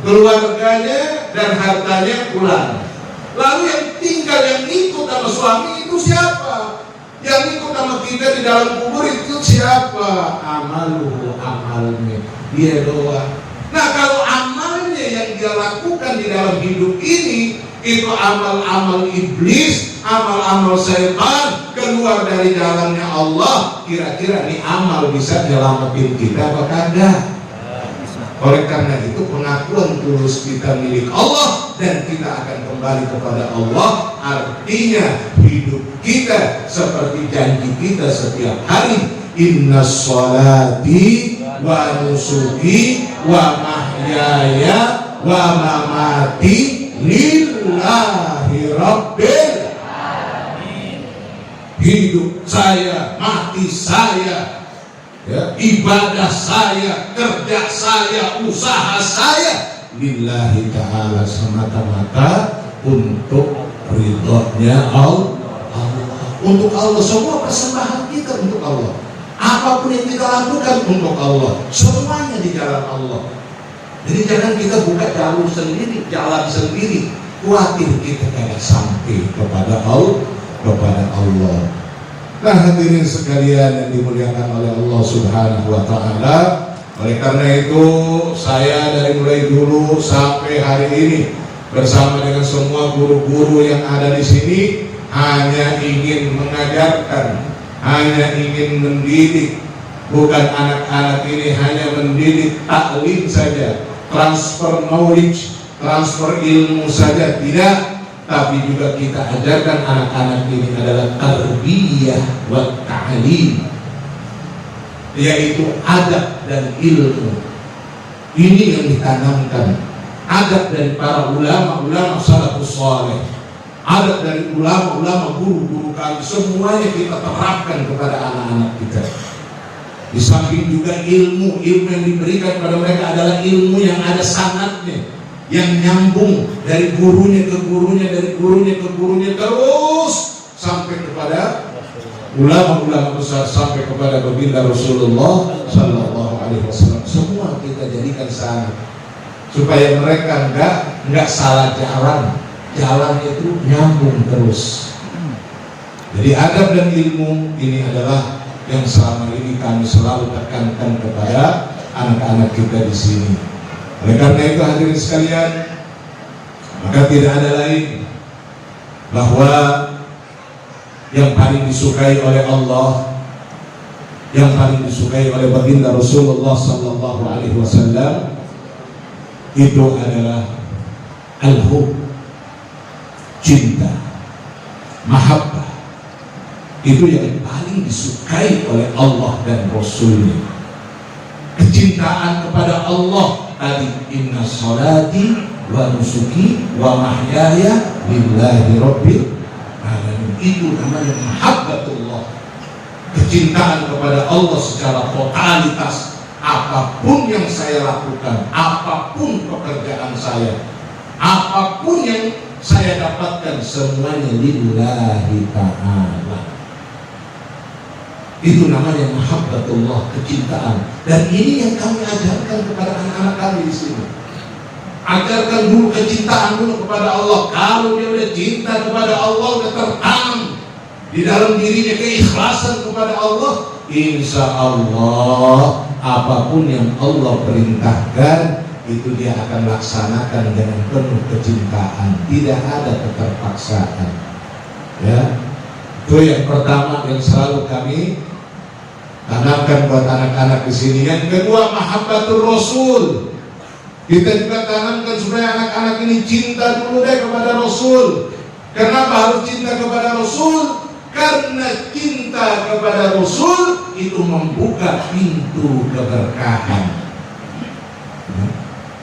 keluarganya dan hartanya pulang. Lalu yang tinggal yang ikut sama suami itu siapa? Yang ikut sama kita di dalam kubur itu siapa? Amaluhu, amalnya dia doang. Nah, kalau amalnya yang dia lakukan di dalam hidup ini itu amal-amal iblis, amal-amal syaitan, keluar dari jalannya Allah, kira-kira ini amal bisa nyelamatin kita apa kagak? Oleh karena itu pengakuan tulus kita milik Allah dan kita akan kembali kepada Allah, artinya hidup kita seperti janji kita setiap hari, inna sholati wa nusuki wa mahyaya wa mamati lillahi rabbil alamin. Hidup saya, mati saya, ya, ibadah saya, kerja saya, usaha saya lillahi ta'ala, semata-mata untuk ridhonya Allah. Untuk Allah, semua persembahan kita untuk Allah. Apapun yang kita lakukan untuk Allah, semuanya di jalan Allah. Jadi jangan kita buka jalur sendiri, jalan sendiri, khawatir kita tidak sampai kepada Allah. Nah, hadirin sekalian yang dimuliakan oleh Allah Subhanahu wa taala, oleh karena itu saya dari mulai dulu sampai hari ini bersama dengan semua guru-guru yang ada di sini hanya ingin mengajarkan, hanya ingin mendidik. Bukan anak-anak ini hanya mendidik taklim saja, transfer knowledge, transfer ilmu saja, tidak. Tapi juga kita ajarkan anak-anak ini adalah tarbiyah wa ta'lim, yaitu adab dan ilmu. Ini yang ditanamkan, adab dari para ulama-ulama salafus saleh, adab dari ulama-ulama guru-guru kami, semuanya kita terapkan kepada anak-anak kita. Di samping juga ilmu yang diberikan kepada mereka adalah ilmu yang ada sanadnya, yang nyambung dari gurunya ke gurunya, dari gurunya ke gurunya, terus sampai kepada ulama-ulama besar, sampai kepada baginda Rasulullah Sallallahu Alaihi Wasallam. Semua kita jadikan sanad supaya mereka enggak salah jalannya itu nyambung terus. Jadi adab dan ilmu ini adalah yang selama ini kami selalu tekankan kepada anak-anak kita di sini. Oleh karena itu hadirin sekalian, maka tidak ada lain bahwa yang paling disukai oleh Allah, yang paling disukai oleh baginda Rasulullah Sallallahu Alaihi Wasallam itu adalah al-hub, cinta, mahabbah. Itu yang paling disukai oleh Allah dan Rasulnya. Kecintaan kepada Allah tadi, inna sholati wa nusuki wa mahyaya lillahi rabbil alamin. Itu namanya mahabbatullah, kecintaan kepada Allah secara totalitas. Apapun yang saya lakukan, apapun pekerjaan saya, apapun yang saya dapatkan, semuanya lillahi ta'ala. Itu namanya mahabbatullah, kecintaan. Dan ini yang kami ajarkan kepada anak-anak kami di sini. Ajarkan dulu kecintaan dulu kepada Allah. Kalau dia udah cinta kepada Allah, udah tertanam di dalam dirinya keikhlasan kepada Allah, insya Allah apapun yang Allah perintahkan itu dia akan laksanakan dengan penuh kecintaan. Tidak ada keterpaksaan. Ya, itu yang pertama yang selalu kami tanamkan buat anak-anak di sini. Yang kedua, mahabbatur Rasul. Kita juga tanamkan supaya anak-anak ini cinta dulu deh kepada Rasul. Kenapa harus cinta kepada Rasul? Karena cinta kepada Rasul itu membuka pintu keberkahan.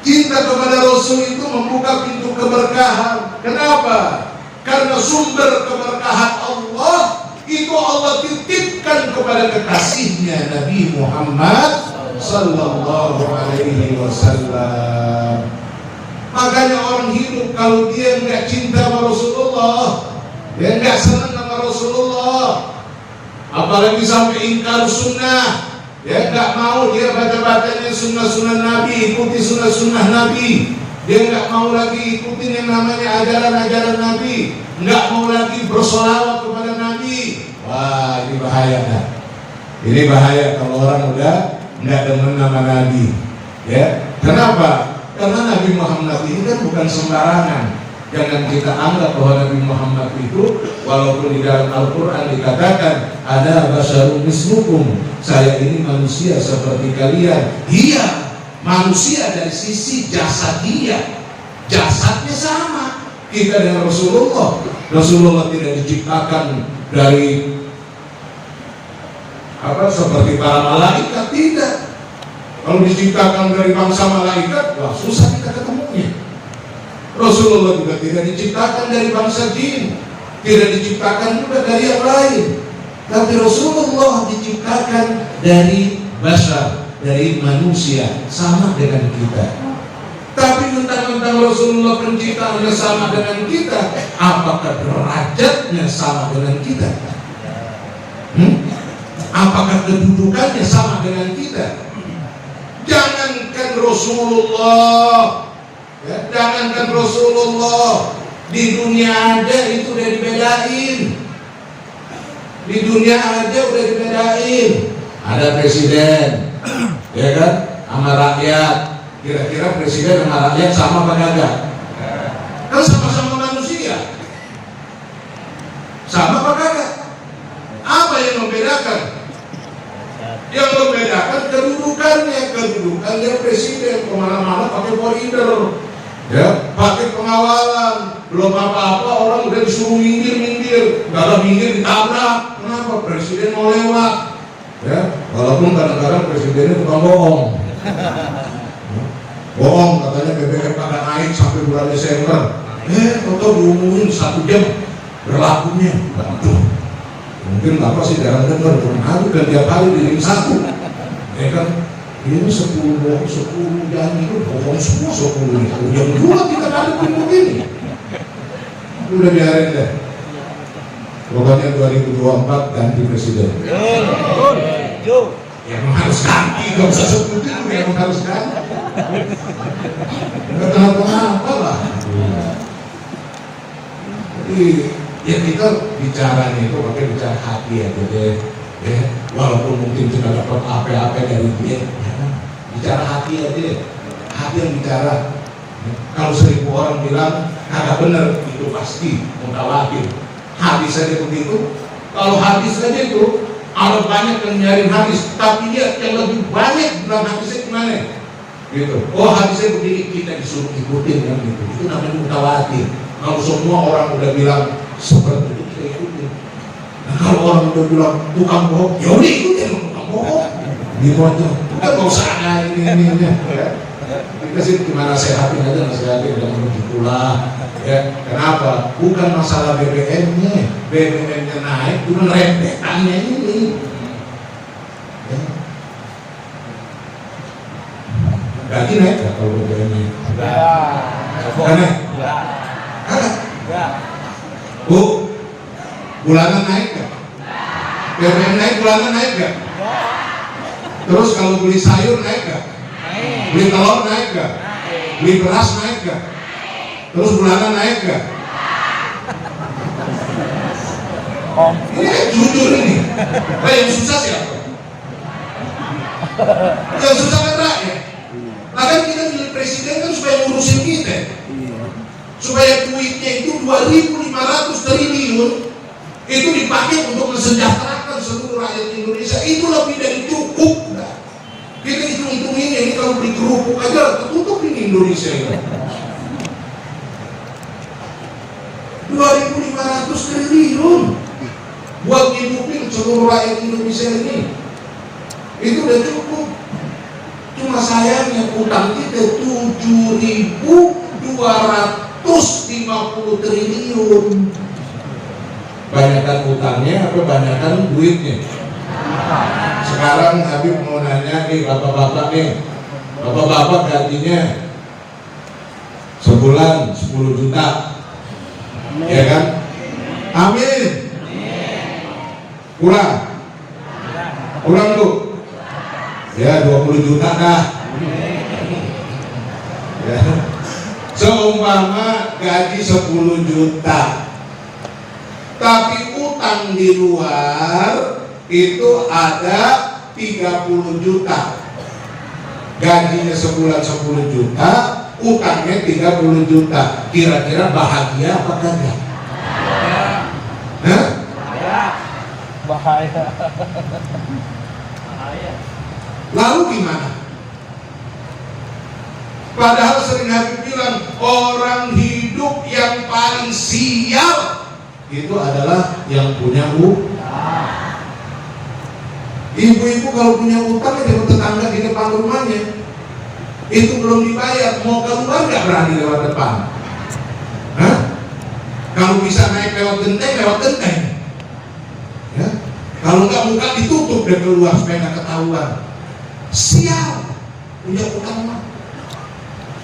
Cinta kepada Rasul itu membuka pintu keberkahan. Kenapa? Karena sumber keberkahan Allah itu Allah titipkan kepada kekasihnya Nabi Muhammad sallallahu alaihi wasallam. Makanya orang hidup kalau dia nggak cinta sama Rasulullah, dia nggak senang sama Rasulullah, apalagi sampai ingkar sunnah, dia nggak mau dia baca-bacanya sunnah-sunnah Nabi, ikuti sunnah-sunnah Nabi. Dia nggak mau lagi ikutin yang namanya ajaran-ajaran Nabi, nggak mau lagi bersolawat kepada Nabi. Wah, ini bahaya kan? Ini bahaya kalau orang udah nggak demen nama Nabi. Ya, kenapa? Karena Nabi Muhammad ini kan bukan sembarangan. Jangan kita anggap bahwa Nabi Muhammad itu, walaupun di dalam Al-Quran dikatakan ada basyarun mislukum, saya ini manusia seperti kalian. Iya, manusia dari sisi jasad dia, jasadnya sama. Kita dengan Rasulullah, Rasulullah tidak diciptakan dari seperti para malaikat, tidak. Kalau diciptakan dari bangsa malaikat, wah susah kita ketemunya. Rasulullah juga tidak diciptakan dari bangsa jin, tidak diciptakan juga dari yang lain. Tapi Rasulullah diciptakan dari bashar, dari manusia, sama dengan kita. Tapi mentang-mentang Rasulullah penciptaannya sama dengan kita, apakah derajatnya sama dengan kita? Apakah kedudukannya sama dengan kita? Jangankan Rasulullah, ya, jangankan Rasulullah, di dunia aja itu udah dibedain. Di dunia aja udah dibedain. Ada presiden, ya kan, sama rakyat. Kira-kira presiden sama rakyat sama apa enggak? Kan sama-sama manusia. Sama apa enggak? Apa yang membedakan? Yang membedakan kedudukannya presiden kemana-mana pakai koridor, ya, pakai pengawalan. Belum apa-apa orang udah disuruh minggir, kalau minggir ditabrak. Kenapa? Presiden mau lewat, ya, walaupun kadang-kadang presidennya tukang bohong, katanya BBM pada naik sampai bulan Desember, atau diumumin 1 jam berlakunya. Waduh, mungkin Bapak sih jarang dengar, aku dan tiap hari di ring 1, ya kan? Ini 10 janji itu bohong semua 10 ini. Jam 2 kita balik begini. Udah biarin deh. Pokoknya 2024 ganti presiden. Ya memang harus ganti, gak usah sebut itu, memang harus ganti. Gak kenapa-kenapa lah. Jadi ya kita bicaranya itu pakai bicara hati aja deh. Ya, walaupun mungkin tidak dapat apa-apa dari dia, ya, bicara hati aja, hati yang bicara. Kalau 1000 orang bilang kagak benar, itu pasti mutawatir. Hadis saja begitu. Kalau hadis saja itu ada banyak yang nyari hadis, tapi dia yang lebih banyak bilang hadisnya gimana? Gitu. Oh hadisnya begini, kita disuruh ikutin kan gitu. Itu namanya mutawatir. Kalau semua orang udah bilang seperti itu, kita ikutin. Nah, kalau orang udah bilang tukang bohong, ya udah ikutin tukang bohong. Gitu aja. Kita nggak usah ada ini. Ya. Kita sih gimana sehatin aja, nasihatin jangan begitulah. Ya, kenapa? Bukan masalah BBM-nya, BBM-nya naik, cuma rentetannya ini. Ya. Gaji naik nggak kalau BBM-nya? Enggak. Enggak. Bu, bulanan naik nggak? BBM naik, bulanan naik nggak? Terus kalau beli sayur naik nggak? Beli telur naik nggak? Beli beras naik nggak? Terus bulanan naik nggak? Ini kan jujur ini. Nah, yang susah siapa? Yang susah kan rakyat. Nah kan kita pilih presiden kan supaya ngurusin kita, supaya duitnya itu 2.500 triliun itu dipakai untuk mensejahterakan seluruh rakyat Indonesia. Itu lebih dari cukup. Nah, kita hitung-hitungin ini kalau beli kerupuk aja tertutup ini Indonesia ini. 2.500 triliun buat hidupin seluruh rakyat Indonesia ini, itu udah cukup. Cuma sayangnya utang kita 7 7.250 triliun. Banyakan utangnya apa banyakan duitnya? Sekarang Habib mau nanya nih bapak-bapak nih, bapak-bapak gajinya sebulan 10 juta, ya kan? Amin. Kurang tuh ya 20 juta dah ya. Seumpama gaji 10 juta tapi utang di luar itu ada 30 juta, gajinya sebulan 10 juta, utangnya 30 juta, kira-kira bahagia apa kagak? Hah? Bahaya. Lalu gimana? Padahal sering Habib bilang orang hidup yang paling sial itu adalah yang punya utang. Ibu-ibu kalau punya utang dengan tetangga di depan rumahnya itu belum dibayar, mau keluar nggak berani lewat depan. Hah? Kalau bisa naik lewat genteng ya? Kalau nggak muka ditutup dan keluar supaya nggak ketahuan. Sial punya utang mah.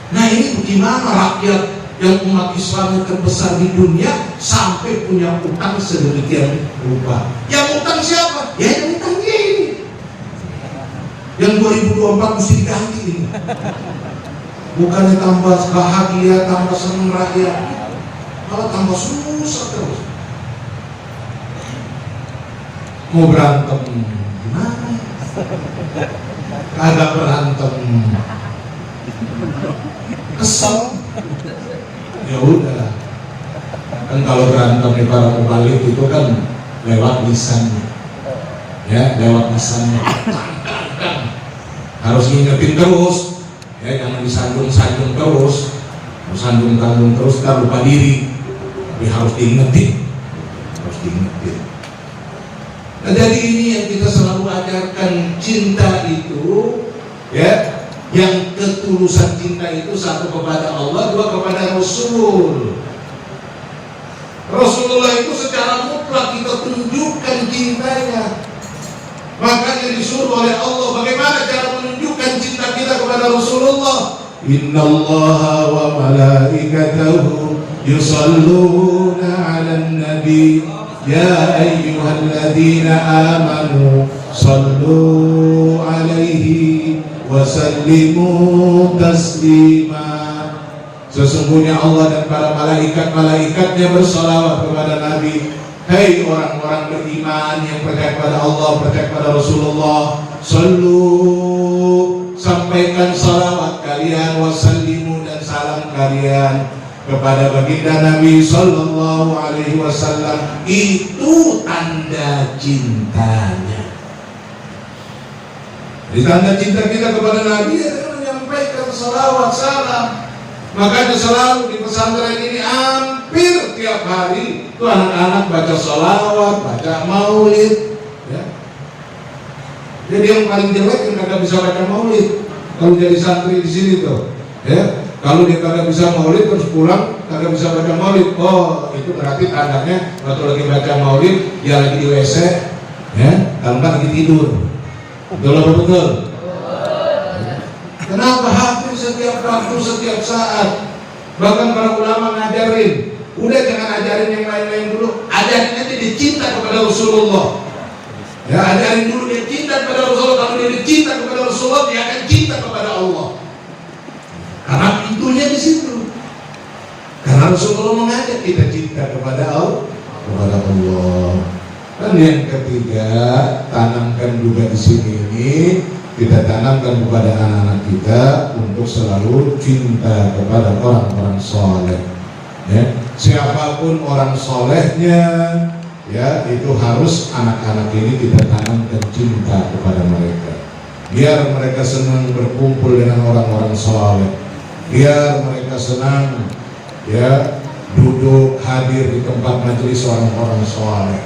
Nah ini bagaimana rakyat yang umat Islam yang terbesar di dunia sampai punya utang sedemikian rupa? Yang utang siapa? Ya yang utang dia ini. Yang 2024 mesti diganti ini. Bukannya tambah bahagia, tambah senang rakyat, malah tambah susah terus. Mau berantem gimana? Kagak berantem, kesel. Ya udah, kan kalau berantem di para mubalik itu kan lewat lisannya, ya lewat lisannya. Harus ngingetin terus, ya jangan disandung-sandung terus, sandung-sandung terus ntar lupa diri. Tapi harus diingetin, Nah jadi ini yang kita selalu ajarkan, cinta itu, ya. Yang ketulusan cinta itu satu kepada Allah, dua kepada Rasul. Rasulullah itu secara mutlak kita tunjukkan cintanya. Makanya disuruh oleh Allah bagaimana cara menunjukkan cinta kita kepada Rasulullah. Innallaha wa malaikatahu yusalluna 'alan nabi ya ayyuhalladzina amanu sallu 'alaihi wasallimu taslima. Sesungguhnya Allah dan para malaikat-malaikatnya bersalawat kepada Nabi. Hei orang-orang beriman yang percaya kepada Allah, percaya kepada Rasulullah, sallu, sampaikan salawat kalian, wasallimu, dan salam kalian kepada baginda Nabi sallallahu alaihi wasallam. Itu tanda cintanya. Di tanda cinta kita kepada Nabi adalah menyampaikan salawat salam. Makanya selalu di pesantren ini hampir tiap hari itu anak-anak baca salawat, baca maulid, ya. Jadi yang paling jelek yang kagak bisa baca maulid kalau jadi santri di sini tuh, ya. Kalau dia kagak bisa maulid terus pulang kagak bisa baca maulid, oh itu berarti tandanya waktu lagi baca maulid dia lagi di WC, ya. Kalau nggak lagi tidur. Betul apa betul? Kenapa hampir setiap waktu, setiap saat, bahkan para ulama ngajarin, udah jangan ajarin yang lain-lain dulu, ajarin aja dia cinta kepada Rasulullah. Ya, ajarin dulu dia cinta kepada Rasulullah. Kalau dia cinta kepada Rasulullah, dia akan cinta kepada Allah. Karena pintunya di situ. Karena Rasulullah mengajak kita cinta kepada Allah. Dan yang ketiga, tanamkan juga di sini ini, kita tanamkan kepada anak-anak kita untuk selalu cinta kepada orang-orang soleh. Ya, siapapun orang solehnya, ya itu harus anak-anak ini kita tanamkan cinta kepada mereka. Biar mereka senang berkumpul dengan orang-orang soleh. Biar mereka senang, ya duduk hadir di tempat majelis orang-orang soleh.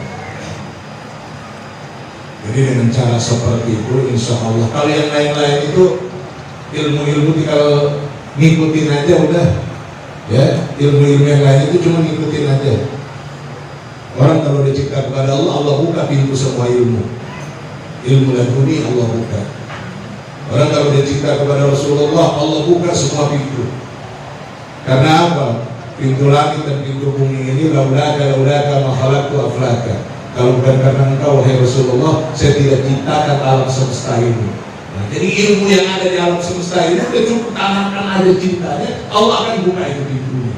Jadi dengan cara seperti itu, insya Allah. Kalau yang lain-lain itu ilmu-ilmu tinggal ngikutin aja udah. Ya, ilmu-ilmu yang lain itu cuma ngikutin aja. Orang kalau dicipta kepada Allah, Allah buka pintu semua ilmu. Ilmu laduni Allah buka. Orang kalau dicipta kepada Rasulullah, Allah buka semua pintu. Karena apa? Pintu langit dan pintu bumi ini laulaka ma khalaqtu aflaka. Kalau bukan karena engkau wahai Rasulullah, saya tidak ciptakan alam semesta ini. Nah, jadi ilmu yang ada di alam semesta ini sudah cukup tanamkan ada cintanya, Allah akan buka itu pintunya.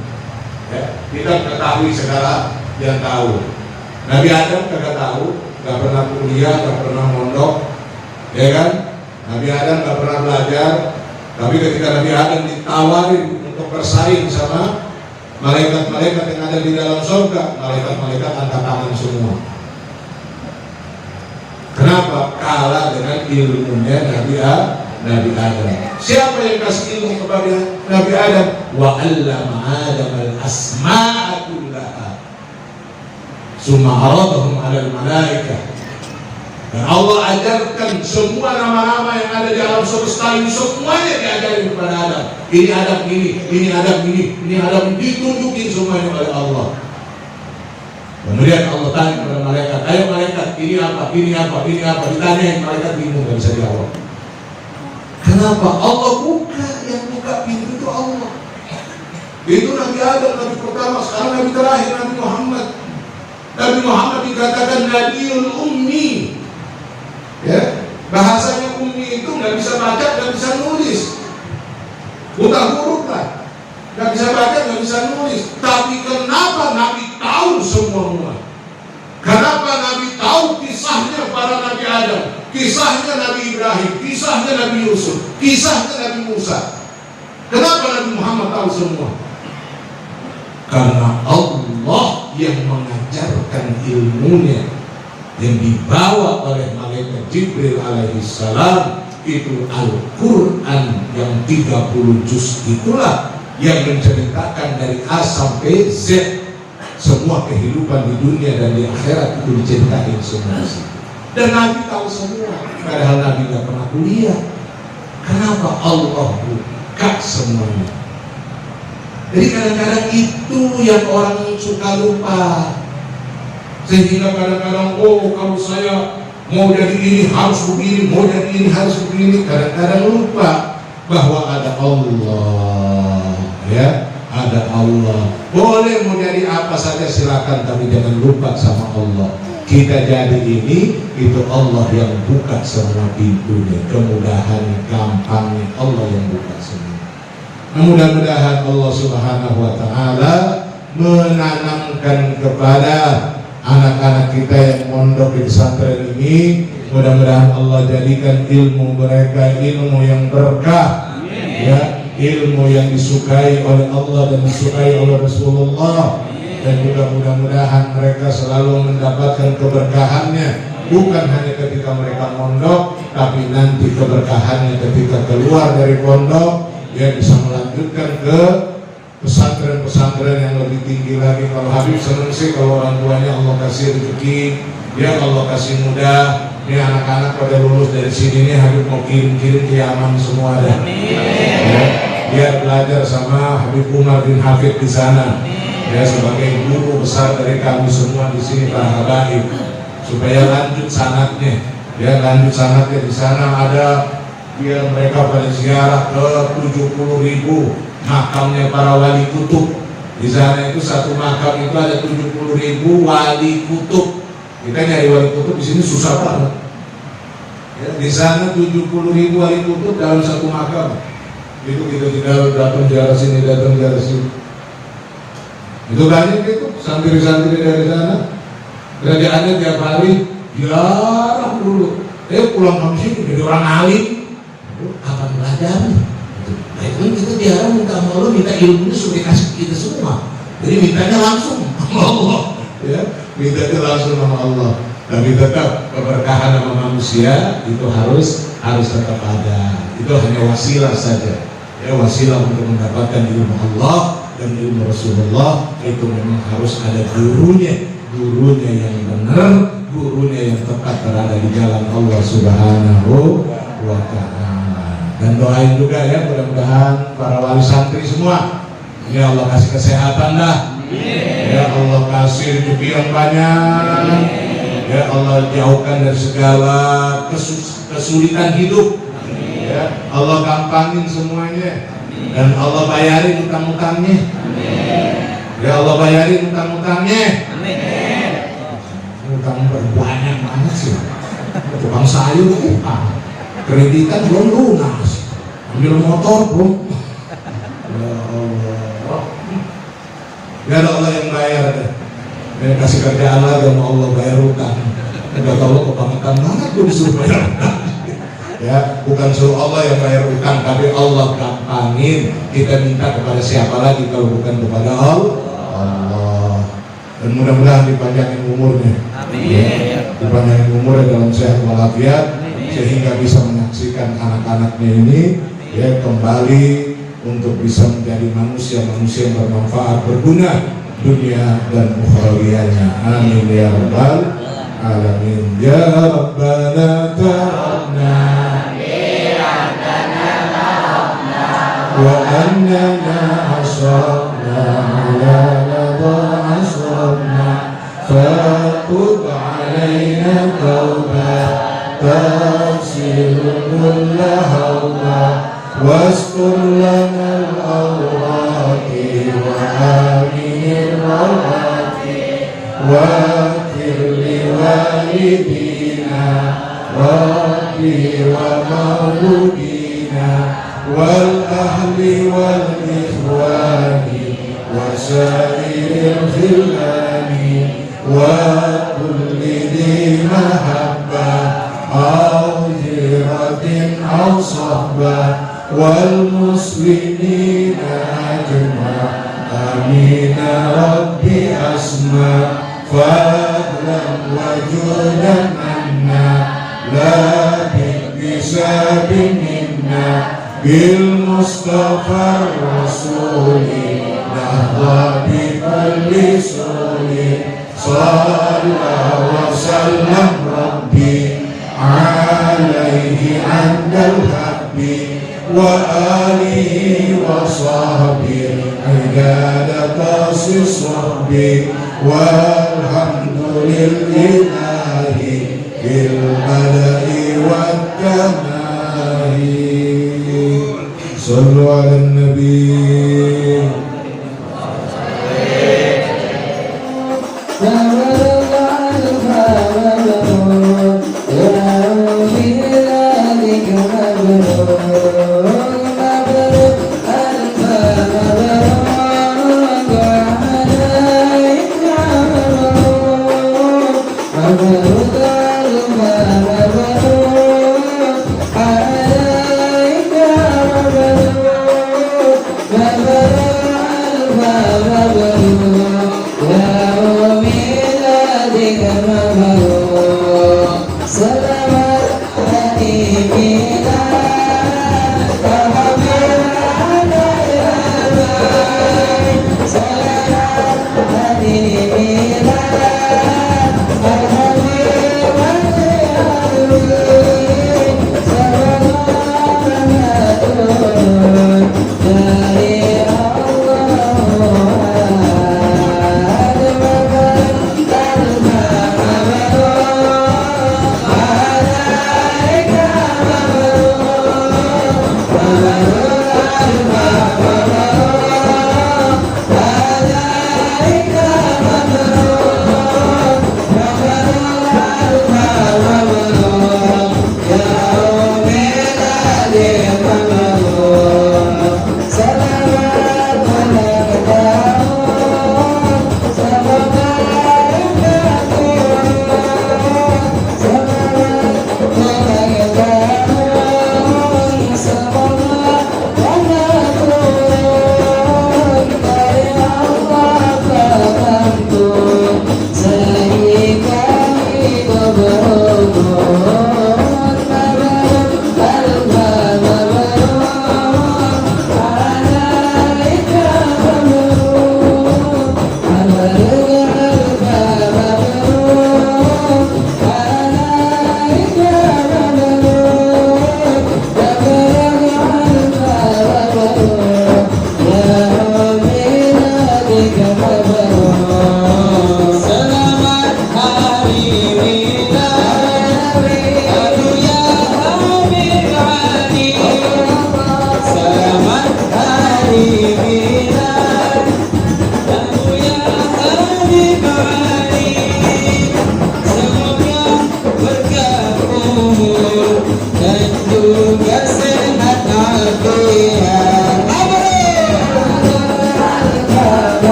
Ya, kita mengetahui segala yang tahu. Nabi Adam kagak tahu, gak pernah kuliah, gak pernah mondok, ya kan? Nabi Adam gak pernah belajar, tapi ketika Nabi Adam ditawarin untuk bersaing sama malaikat-malaikat yang ada di dalam surga, malaikat-malaikat angkat tangan semua. Kenapa? Kalah dengan ilmunya Nabi Adam. Siapa yang kasih ilmu kepada Nabi Adam? Wa 'allama Adam al-asma'a kullaha. Summa 'aradahum 'alal malaikah. Dan Allah ajarkan semua nama-nama yang ada di alam semesta ini, semuanya diajarin kepada Adam. Ini Adam ini Adam ini Adam, ditunjukin semuanya oleh Allah. Kemudian Allah tanya kepada malaikat, ayo malaikat, ini apa? Ditanyain malaikat bingung, gak bisa jawab. Kenapa? Allah buka, yang buka pintu itu Allah. Itu Nabi Adam, Nabi pertama, sekarang Nabi terakhir, Nabi Muhammad. Nabi Muhammad dikatakan Nabiul Ummi. Ya, bahasanya ummi itu nggak bisa baca, nggak bisa nulis, buta huruf lah, nggak bisa baca, nggak bisa nulis. Tapi kenapa Nabi tahu semua? Kenapa Nabi tahu kisahnya para Nabi Adam, kisahnya Nabi Ibrahim, kisahnya Nabi Yusuf, kisahnya Nabi Musa? Kenapa Nabi Muhammad tahu semua? Karena Allah yang mengajarkan ilmunya, yang dibawa oleh malaikat Jibril alaihissalam, itu Al-Quran yang 30 juz itulah yang menceritakan dari A sampai Z semua kehidupan di dunia dan di akhirat, itu diceritain semua. Dan Nabi tahu semua, padahal Nabi gak pernah kuliah. Kenapa? Allah buka semuanya. Jadi kadang-kadang itu yang orang suka lupa. Sehingga kadang-kadang, kalau saya mau jadi ini harus begini, mau jadi ini harus begini. Kadang-kadang lupa bahwa ada Allah, ya, ada Allah. Boleh mau jadi apa saja silakan, tapi jangan lupa sama Allah. Kita jadi ini, itu Allah yang buka semua pintunya, kemudahan, gampangnya Allah yang buka semua. Nah, mudah-mudahan Allah Subhanahu wa Ta'ala menanamkan kepada anak-anak kita yang mondok di pesantren ini, mudah-mudahan Allah jadikan ilmu mereka ilmu yang berkah, ya, ilmu yang disukai oleh Allah dan disukai oleh Rasulullah, dan juga mudah-mudahan mereka selalu mendapatkan keberkahannya, bukan hanya ketika mereka mondok, tapi nanti keberkahannya ketika keluar dari pondok, ya, bisa melanjutkan ke pesantren-pesantren yang lebih tinggi lagi. Kalau Habib senang sih kalau orang tuanya Allah kasih rezeki, ya Allah kasih mudah. Ini anak-anak pada lulus dari sini nih, Habib mau kirim-kirim ke Yaman semua ada. Ya, biar belajar sama Habib Umar bin Hafid di sana. Ya, sebagai guru besar dari kami semua di sini para habaib, supaya lanjut sanadnya. Ya, lanjut sanadnya di sana ada, biar mereka pada ziarah ke 70.000 makamnya para wali kutub. Di sana itu satu makam itu ada 70.000 wali kutub. Kita nyari wali kutub di sini susah banget. Ya, di sana 70.000 wali kutub dalam satu makam. Itu kita tinggal datang ziarah sini, datang ziarah sini. Itu banyak itu santri-santri dari sana. Kerajaannya tiap hari ziarah dulu. Pulang ke sini jadi orang alim. Apa belajarnya? Nah, itu kita diarah minta sama Allah, minta ilmunya sudah dikasih kita semua. Jadi mintanya langsung sama Allah, ya, mintanya langsung sama Allah. Tapi tetap keberkahan sama manusia itu harus tetap ada. Itu hanya wasilah saja, ya, wasilah untuk mendapatkan ilmu Allah dan ilmu Rasulullah. Itu memang harus ada gurunya yang benar, gurunya yang tepat berada di jalan Allah Subhanahu wa Ta'ala. Dan doain juga ya, mudah-mudahan para wali santri semua, ya Allah kasih kesehatan dah, ya Allah kasih rezeki yang banyak, ya Allah jauhkan dari segala kesulitan hidup, ya Allah gampangin semuanya, dan Allah bayarin utang-utangnya, ya Allah bayarin utang-utangnya. Utang banyak banget sih, tukang sayur utang, kreditan belum lunas, ambil motor belum. Ya Allah yang bayar deh. Dia kasih kerjaan lagi sama Allah, bayar utang. Enggak tahu kebangetan banget gue disuruh bayar utang. Ya, bukan suruh Allah yang bayar utang, tapi Allah gampangin. Kita minta kepada siapa lagi kalau bukan kepada Allah. Dan mudah-mudahan dipanjangin umurnya. Amin. Dipanjangin umurnya dalam sehat walafiat, sehingga bisa menyaksikan anak-anaknya ini ya kembali untuk bisa menjadi manusia-manusia yang bermanfaat, berguna dunia dan ukhrawiyahnya. Amin ya rabbal alamin. Ya Rabbana ta'ala wa annana asrafna ala ladha asrafna fatub alaina tawbah تغسل كل هوبة واستر لنا الأوراق وآمن الروعات واغفر لوالدينا ربي ومولودينا والأهل والإخوان وسائر الخلان وكل ذي محبة أو هجرة أو صحبة والمسلمين أجمع آمين ربي أسمع فضلا وجودا منا لا باكتساب منا بالمصطفى الرسول نهضى بكل سول صلى وسلم ربي عليه عند الحب وآله وصحبه عداد قاصص ربي والحمد لله بالبدء والكمال. صلوا على النبي. Ya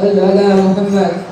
صل على محمد